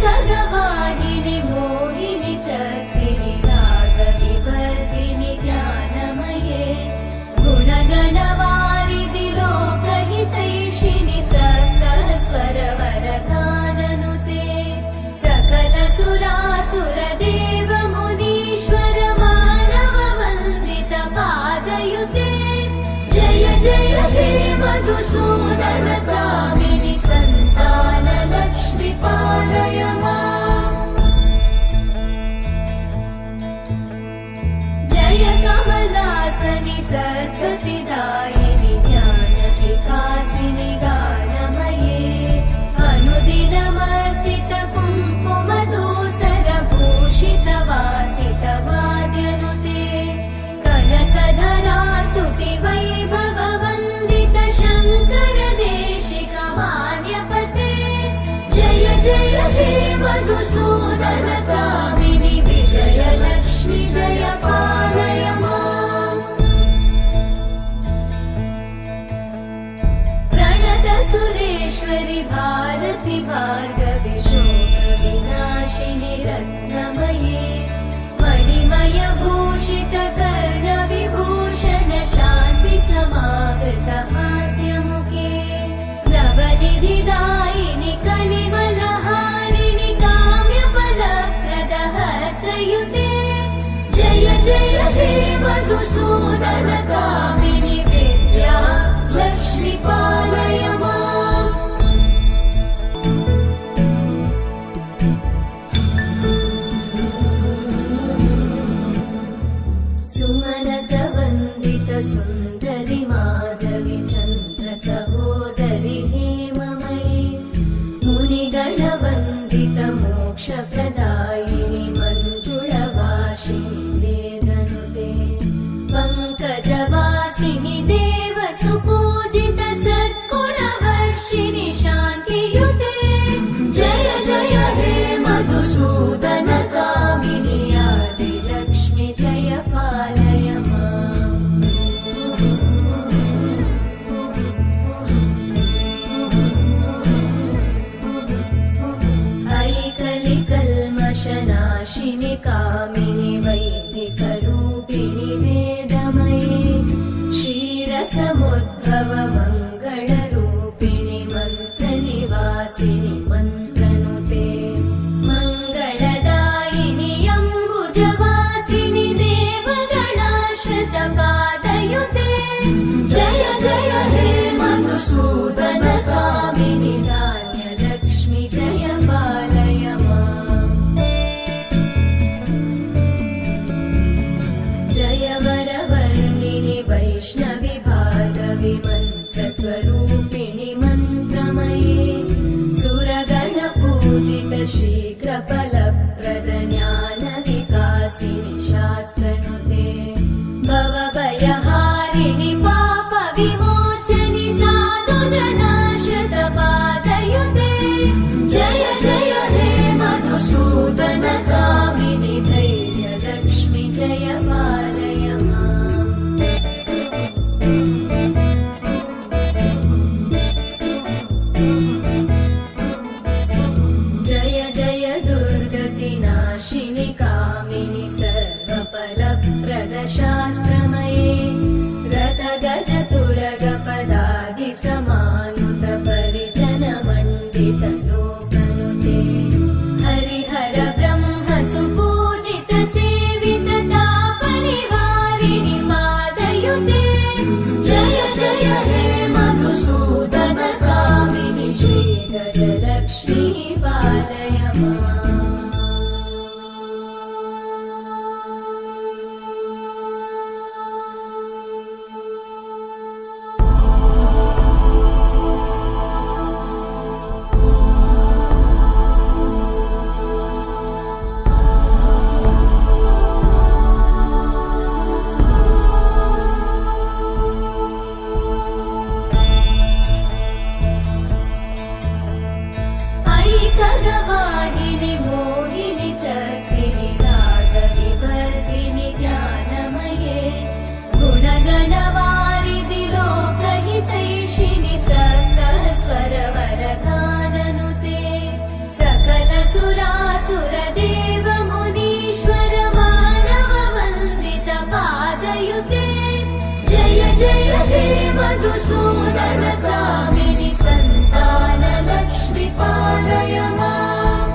ऐकगवाहिनि मोहिनि चक्रिणि रागविवर्धिनि ज्ञानमये गुणगणवारिधि लोकहितैषिणि सप्तस्वरवरगाननुते सकल सुरासुर देव मुनीश्वर मानव वन्दित पादयुते जय जय हे मधुसूदनकामिनि सन्तान लक्ष्मी पालय माम्। जय कमलासनि सद्गतिदायिनि ज्ञानविकासिनि गानमये अनुदिनमर्चित कुङ्कुमधूसरभूषित वासित वाद्यनुते कनकधरा स्तुति वैभव वन्दित शङ्कर देश मोक्षप्रदायिनि मञ्जुळवासिनि वेदनुते पङ्कजवासिनि देवसुपूजित सद्गुणवर्षिणि शान्तियुते जय जय हे मधुसूदन कामिनि आदिलक्ष्मि जय पालय माम् ऐकलिकल्मषनाशिनि कामिनि वैदिकरूपिणि वेदमये क्षीरसमुद्भव मङ्गलरूपिणि मन्त्रनिवासिनि मन्त्रनुते मङ्गलदायिनि अम्बुजवासिनि देवगणाश्रितपादयुते जय जय हे मधुसूदन कामिनि धान्यलक्ष्मि जय पालय माम् जय वरवर्णिनि वैष्णवि भार्गवि मन्त्रस्वरूपिणि मन्त्रमये सुरगणपूजित शीघ्रफलप्रद ज्ञानविकासिनि शास्त्रनुते भवभयहारिणि पापविमोचनि साधुजनाश्रितपादयुते जय जय हे मधुसूदन कामिनि धैर्यलक्ष्मि जय पालय माम् जय जय दुर्गतिनाशिनि कामिनि सर्वफलप्रद शास्त्रमये रथगजतुरगपदादिसमानुत परिजनमण्डित लोकनुते हरिहर ब्रह्म सुपूजित सेवित तापनिवारिणि पादयुते जय जय हे मधुसूदन कामिनि श्रीगजलक्ष्मी पालय माम् ऐकगवाहिनि मोहिनि चक्रिणि रागविवर्धिनि ज्ञानमये गुणगणवारिधि लोकहितैषिणि सप्तस्वरवरगाननुते सकलसुरासुरदेव मुनीश्वर मानववन्दित पादयुते जय जय हे मधुसूदन कामिनि सन्तानलक्ष्मि पालय माम्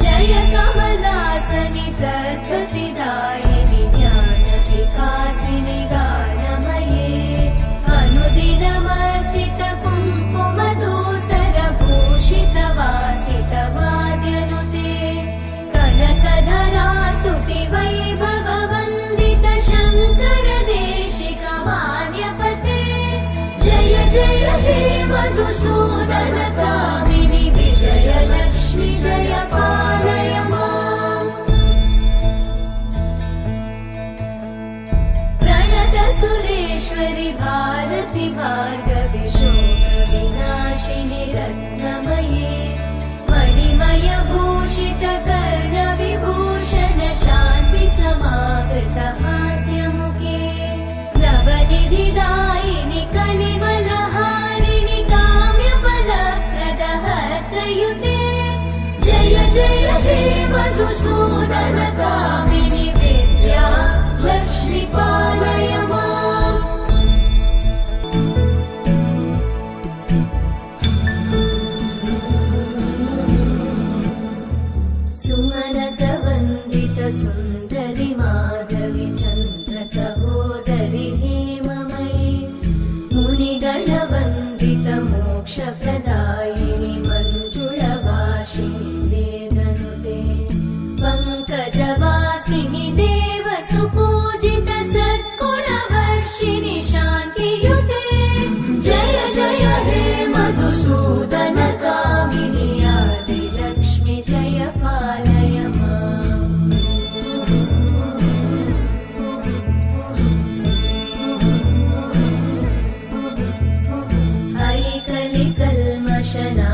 जय कमलासनि सद्गतिदायिनि ज्ञानविकासिनि गानमये अनुदिनमर्चित कुङ्कुमधूसरभूषित वासित वाद्यनुते कनकधरा स्तुति वैभव वन्दित शङ्कर देशिक मान्यपते जय जय हे मधुसूदन कामिनि विजयलक्ष्मि जय पालय माम् प्रणत सुरेश्वरि भारति भार्गवि शोकविनाशिनि रत्नमये मणिमय भूषित कर्णविभूषण शान्ति समावृत हास्यमुखे नवनिधिदायिनि कलिमलहारिणि काम्यफलप्रद हस्तयुते जय जय हे मधुसूदन कामिनि विद्या लक्ष्मि पालय माम् सुमनसवन्दित सुन्दरि माधवि चन्द्र सहोदरि हेममये मुनिगणवन्दित मोक्षप्रदायिनि मञ्जुळवासिनि वेदनुते पङ्कजवासिनि देवसुपूजित सद्गुणवर्षिणि शान्तियुते जय जय हे मधुसूदन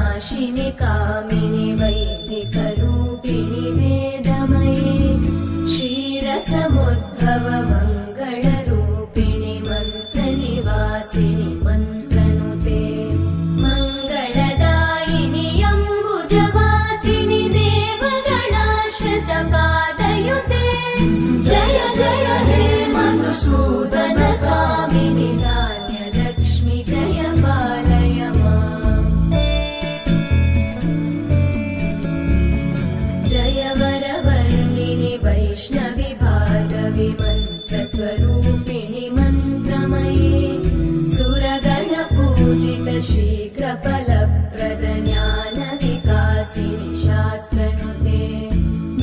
नाशिनि कामिनि वैदिकरूपिणि वेदमये क्षीरसमुद्भव मङ्गलरूपिणि मन्त्रनिवासिनि मन्त्रनुते मङ्गलदायिनि अम्बुजवासिनि देवगणाश्रितपादयुते जय जय हे मधुसूदन कामिनि धान्यलक्ष्मि जय पालय माम् जय वरवर्णिनि वैष्णवि भार्गवि मन्त्रस्वरूपिणि मन्त्रमये सुरगणपूजित शीघ्रफलप्रद ज्ञानविकासिनि शास्त्रनुते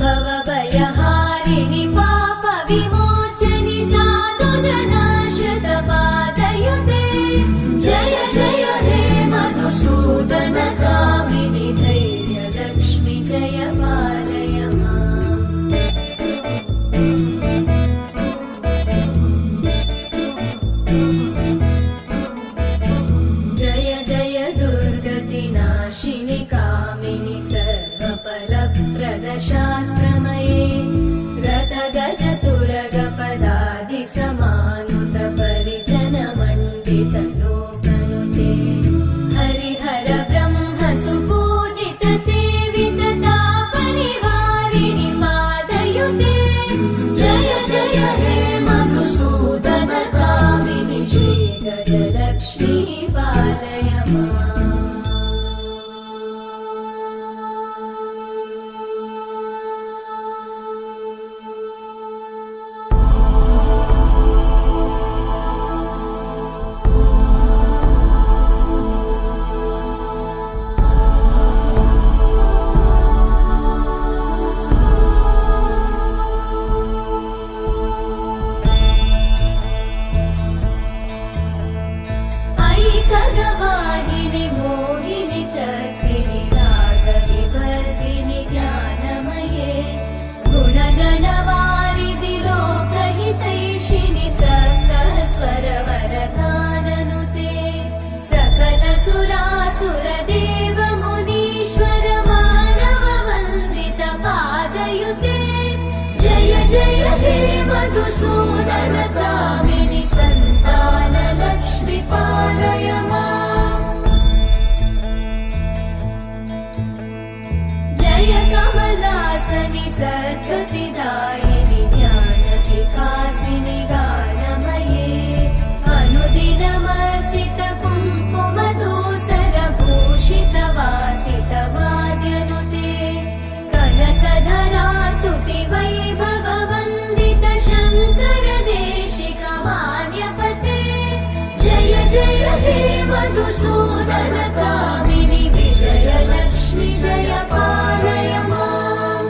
भवभयहारिणि पापविमोचनि साधुजनाश्रितपादयुते जय जय हे मधुसूदन कामिनि धैर्यलक्ष्मि जय पालय माम् जय जय दुर्गतिनाशिनि कामिनि सर्वफलप्रद शास्त्रमये रथगजतुरगपदादिसमानुत परिजनमण्डित लोकनुते हरिहर ब्रह्म सुपूजित सेवित तापनिवारिणि पादयुते जय जय हे मधुसूदन कामिनि श्रीगजलक्ष्मी पालय माम् ऐकगवाहिनि मोहिनि चक्रिणि रागविवर्धिनि ज्ञानमये गुणगणवारिधि लोकहितैषिणि सकलस्वरवरगाननुते सकल सुरासुर देव मुनीश्वर मानव वन्दित पादयुते जय जय हे मधुसूदन कामिनि सन्तान लक्ष्मि पालय माम् जय कमलासनि सद्गतिदायिनि ज्ञानविकासिनि गानमये अनुदिनमर्चित कुङ्कुमधूसरभूषित वासित वाद्यनुते कनकधरा स्तुति वैभव वन्दित शङ्कर देशिक मान्यपते जय जय हे मधुसूदन कामिनि विजयलक्ष्मि जय पालय माम्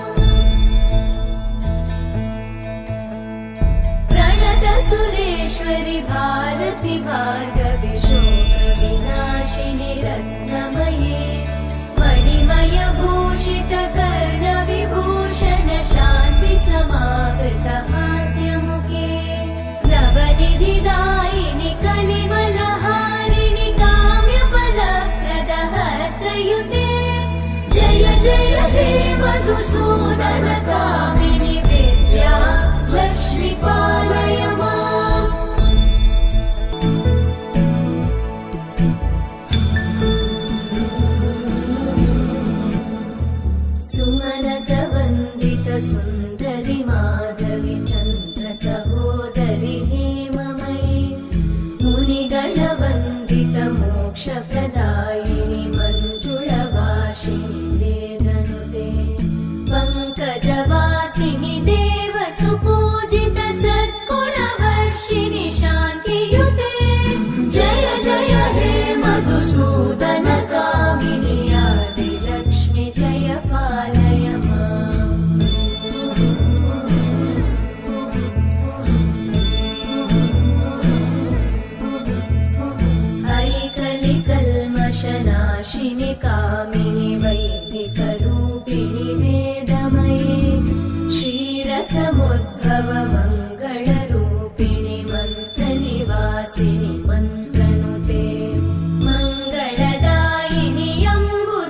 प्रणत सुरेश्वरि भारति भार्गवि शोकविनाशिनि रत्नमये मणिमय भूषित कर्णविभूषण शान्ति समावृत हास्यमुखे नवनिधिदायिनि कलिमलहारिणि काम्यफलप्रद हस्तयुते जय जय हे मधुसूदन कामिनि विद्या लक्ष्मि पालय माम् सुमनसवन्दित सुन्दरि माधवि चन्द्र सहोदरि हेममये मुनिगणवन्दित मोक्षप्रदायिनि मञ्जुळवासिनि वेदनुते पङ्कजवासिनि देव सुपूजित सद्गुणवर्षिणि शान्तियुते जय जय हे मधुसूदन कामिनि आदिलक्ष्मि जय पालय माम् ऐकलिकल्मषनाशिनि कामिनि वैदिकरूपिणि वेदमये क्षीरसमुद्भव मङ्गलरूपिणि मन्त्रनिवासिनि मन्त्रनुते मङ्गलदायिनि अम्बुज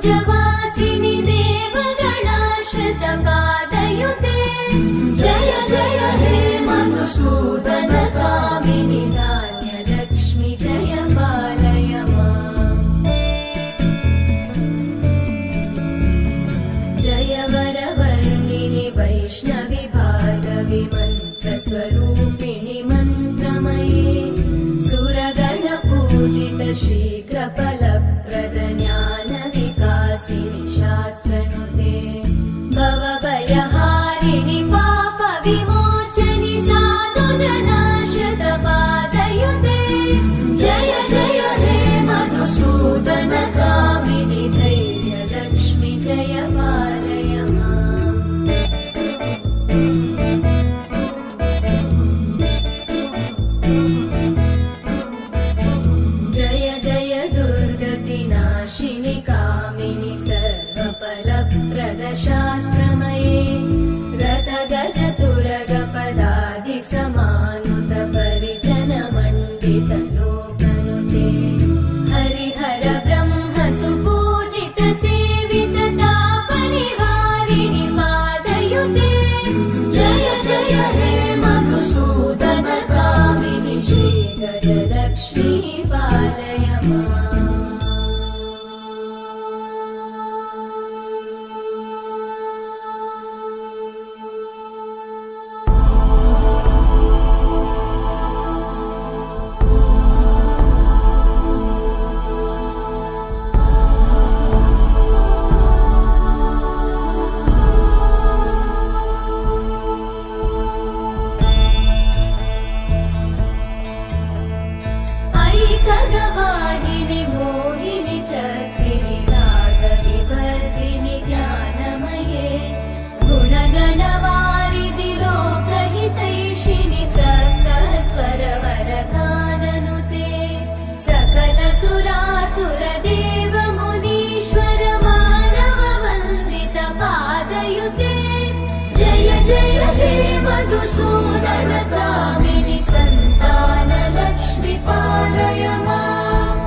मधुसूदन कामिनि सन्तान लक्ष्मी पालय माम्।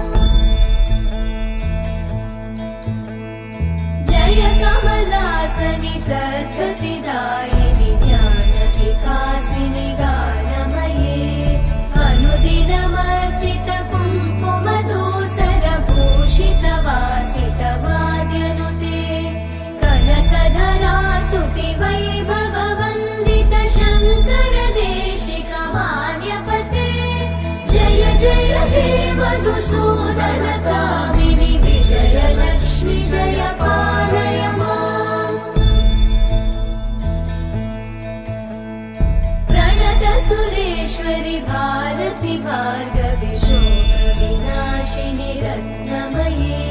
जय कमलासनि सद्गतिदायिनि ज्ञान विकासिनि गानमये अनुदिनमर्चित कुङ्कुम धूसर भूषित वासित वाद्यनुते कनकधरा स्तुति वैभव वन्दित शङ्कर देशिक मान्यपते। जय जय हे मधुसूदन कामिनि विजय लक्ष्मी जय पालय माम्। प्रणत सुरेश्वरि भारति भार्गवि शोक विनाशिनि रत्नमये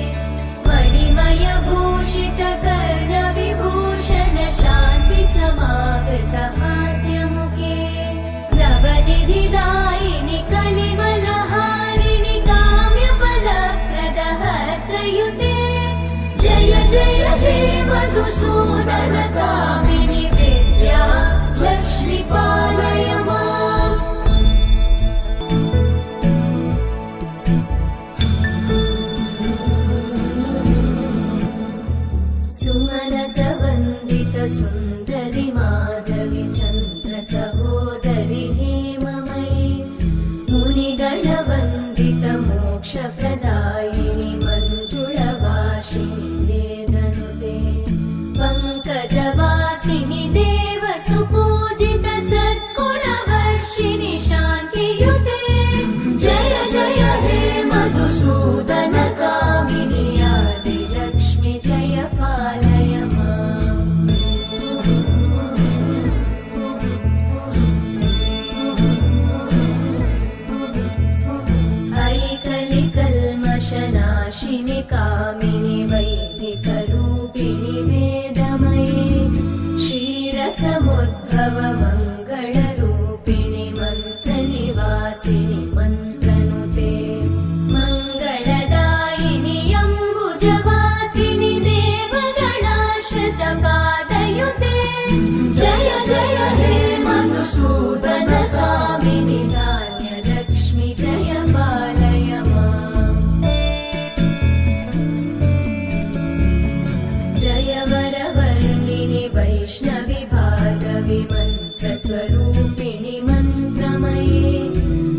मणिमय भूषित कर्ण विभूषण शान्ति समावृत हास्यमुखे नवनिधिदायिनि कलिमलहारिणि काम्यफलप्रद हस्तयुते। जय जय हे मधुसूदन कामिनि विद्या लक्ष्मी पालय माम्। सुमनस वन्दित सुन्दरि माधवि चन्द्र सहोदरि हेममयि मुनिगण वन्दित मोक्षप्रदायिनि मञ्जुळवासिनि वेदनुते पङ्कजवासिनि देव सुपूजित सद्गुणवर्षिणि शान्तियुते। जय जय हे मधुसूदन कामिनि आदि लक्ष्मी जय पालय माम्। ऐकलि कल्मषनाशिनि कामिनि वैदिकरूपिणि वेदमये क्षीरसमुद्भव मङ्गलरूपिणि मन्त्रनिवासिनि मन्त्रनुते मङ्गलदायिनि अम्बुजवासिनि देवगणाश्रितपादयुते। जय जय हे मधुसूदन कामिनि धान्यलक्ष्मी जय पालय माम्। जय वरवर्णिनि वैष्णवि भार्गवि मन्त्रस्वरूपिणि मन्त्रमये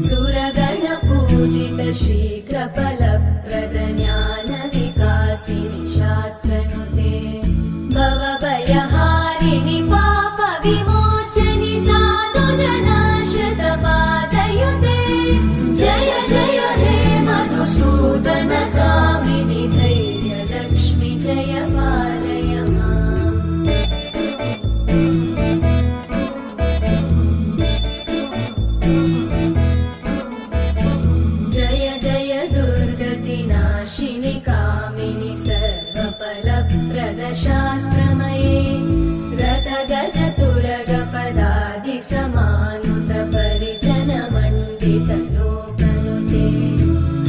सुरगणपूजित शीघ्रफलप्रद ज्ञान विकासिनि शास्त्रनुते भवभयहारिणि पाप विमोचनि साधु जनाश्रित पादयुते। जय जय हे मधुसूदन कामिनि धैर्य लक्ष्मी जय पालय माम्। जय जय दुर्गतिनाशिनि कामिनि सर्वफलप्रद शास्त्रमये रथगज तुरग पदादि समानुत परिजन मण्डित लोकनुते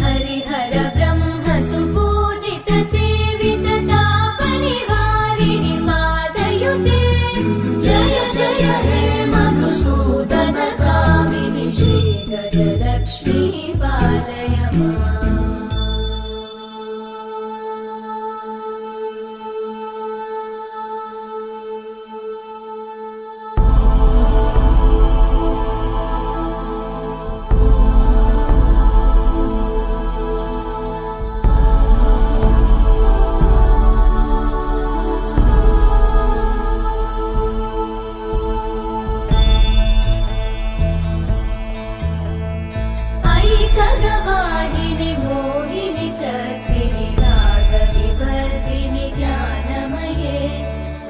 हरिहर ब्रह्म सुपूजित सेवित तापनिवारिणि पादयुते। जय जय हे मधुसूदन कामिनि श्रीगजलक्ष्मी पालय माम्। ऐकगवाहिनि मोहिनि चक्रिणि रागविवर्धिनि ज्ञानमये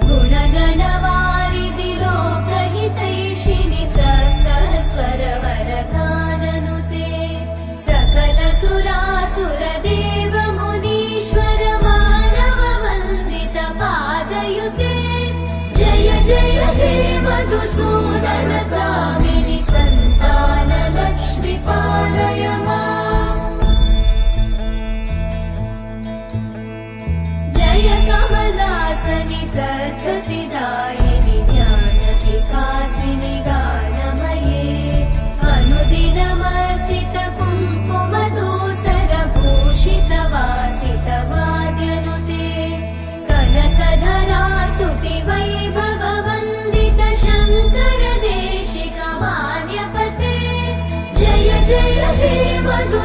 गुणगणवारिधि लोकहितैषिणि सप्तस्वरवरगाननुते सकल सुरासुर देव मुनीश्वर मानव वन्दित पादयुते। जय जय हे मधुसूदन कामिनि सन्तान लक्ष्मी पालय माम्। जय कमलासनि सद्गतिदायिनि ज्ञान विकासिनि गानमये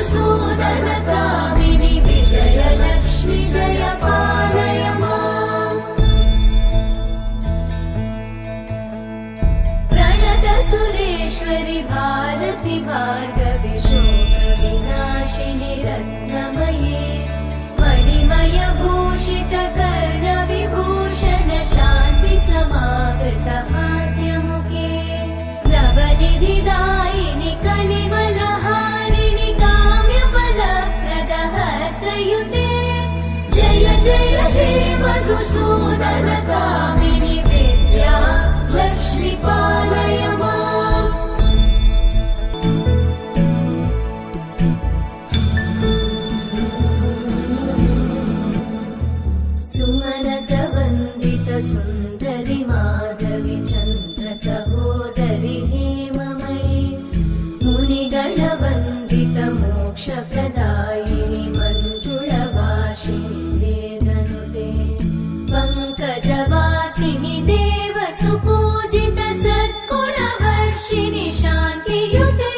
मधुसूदनकामिनि विजयलक्ष्मि जय पालय माम्। प्रणतसुरेश्वरि भारति भार्गवि शोकविनाशिनि रत्नमये मणिमयभूषित कर्णविभूषण शान्ति समावृत हास्यमुखे नवनिधिदायिनि कलिमलहारिणि काम्यफलप्रदहस्तयुते जय जय हे मधुसूदनकामिनि विद्या लक्ष्मि पालय माम्। सुमनसवन्दित सुन्दरि माधवि चन्द्र सहोदरि हेममयि मुनिगणवन्दित मोक्षप्रदायिनि मञ्जुळवासिनि वेदनुते पङ्कजवासिनि देव सुपूजित सद्गुणवर्षिणि शान्तियुते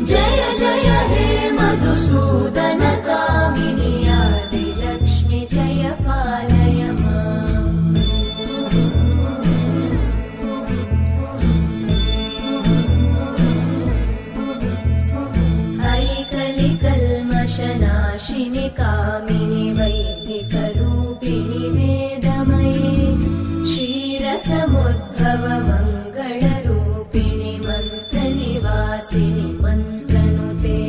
जय जय हे मधुसूदनकामिनि आदिलक्ष्मि जय पालय माम्। ऐकलिकल्मषनाशिनि कामिनि वैदिकरूपिणि वेदमये क्षीरसमुद्भव मङ्गलरूपिणि मन्त्रनिवासिनि मन्त्रनुते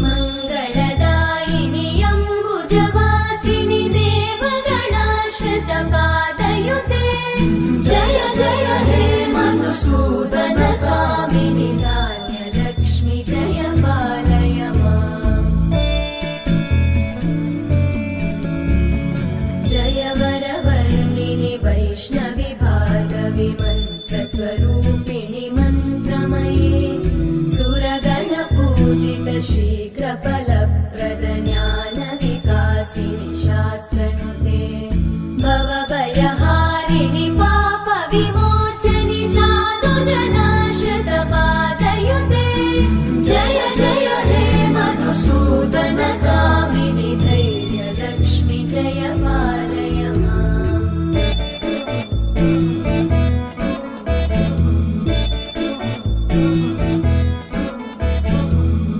मङ्गलदायिनि अम्बुजवासिनि देवगणाश्रितपादयुते जय जय हे मधुसूदनकामिनि धान्यलक्ष्मि जय पालय माम्। जय वरवर्णिनि वैष्णवि भार्गवि मन्त्रस्वरूपिणि मन्त्रमये सुरगणपूजित शीघ्रफलप्रद ज्ञानविकासिनि शास्त्रनुते भवभयहारिणि पापविमोचनि साधुजनाश्रितपादयुते जय जय हे मधुसूदनकामिनि धैर्यलक्ष्मि जय पालय माम्।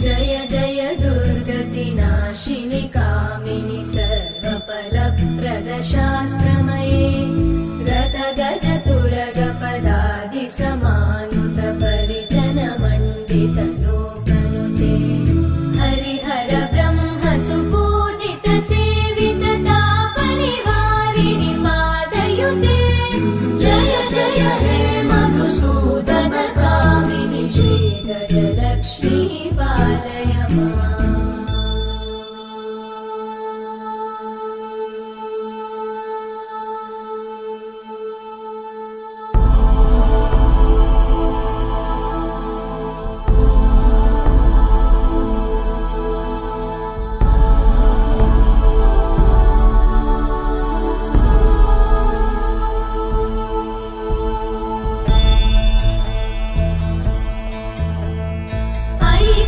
जय जय दुर्गतिनाशिनि कामिनि सर्वफलप्रद शास्त्रमये रथगजतुरगपदादिसमानुत परिजनमण्डित लोकनुते हरिहर ब्रह्म सुपूजित सेवित तापनिवारिणि पादयुते जय जय हे मधुसूदनकामिनि श्रीगजलक्ष्मी पालय माम्।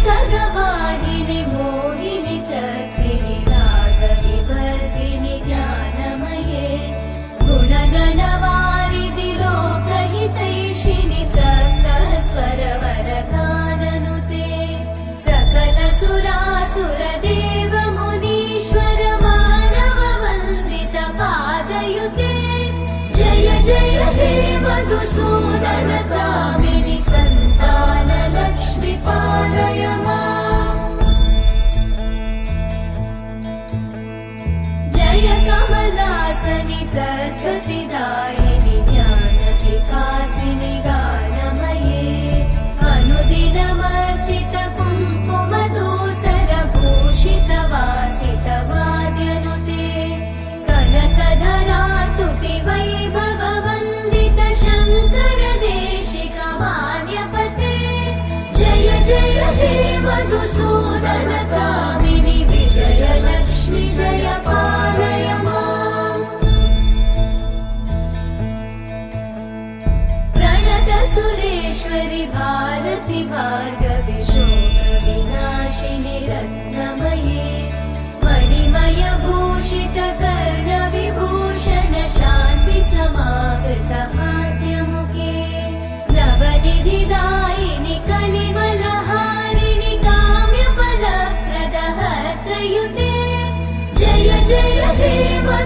ऐकगवाहिनि मोहिनि चक्रिणि रागविवर्धिनि ज्ञानमये गुणगणवारिधि लोकहितैषिणि सप्तस्वरवरगाननुते सकलसुरासुरदेव मुनीश्वर मानव वन्दित पादयुते जय जय हे मधुसूदनकामिनि सन्तानलक्ष्मि पालय माम्। जय कमलासनि सद्गतिदायिनि ज्ञानविकासिनि गानमये अनुदिनमर्चित कुङ्कुमधूसरभूषित वासित वाद्यनुते कनकधरा स्तुति वैभव वन्दित शङ्कर देशिक मान्यपते जय जय हे मधुसूदनकामिनि विजयलक्ष्मि जय पालय माम्।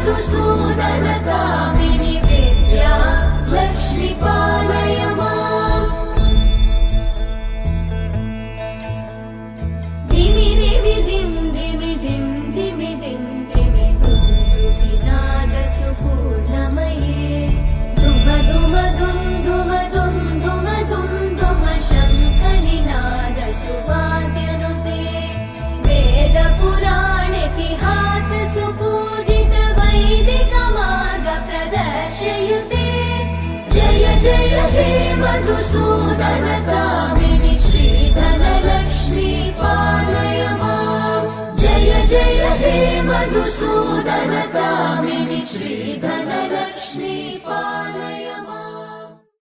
मधुसूदन कामिनि विद्या लक्ष्मी पालय माम् दिमि दिमि दिं दिमि दिं दिमि दिं दिमि दुन्दुभिनाद सुपूर्णमये धुम धुम धुं धुम धुं धुम धुं धुम शङ्खनिनाद सुवाद्यनुते वेद पुराण इतिहास सुपूजित वैदिक मार्ग प्रदर्शयुते जय जय हे मधुसूदन कामिनि श्रीधन लक्ष्मी पालय माम् जय जय हे मधुसूदन कामिनि श्रीधन लक्ष्मी पालय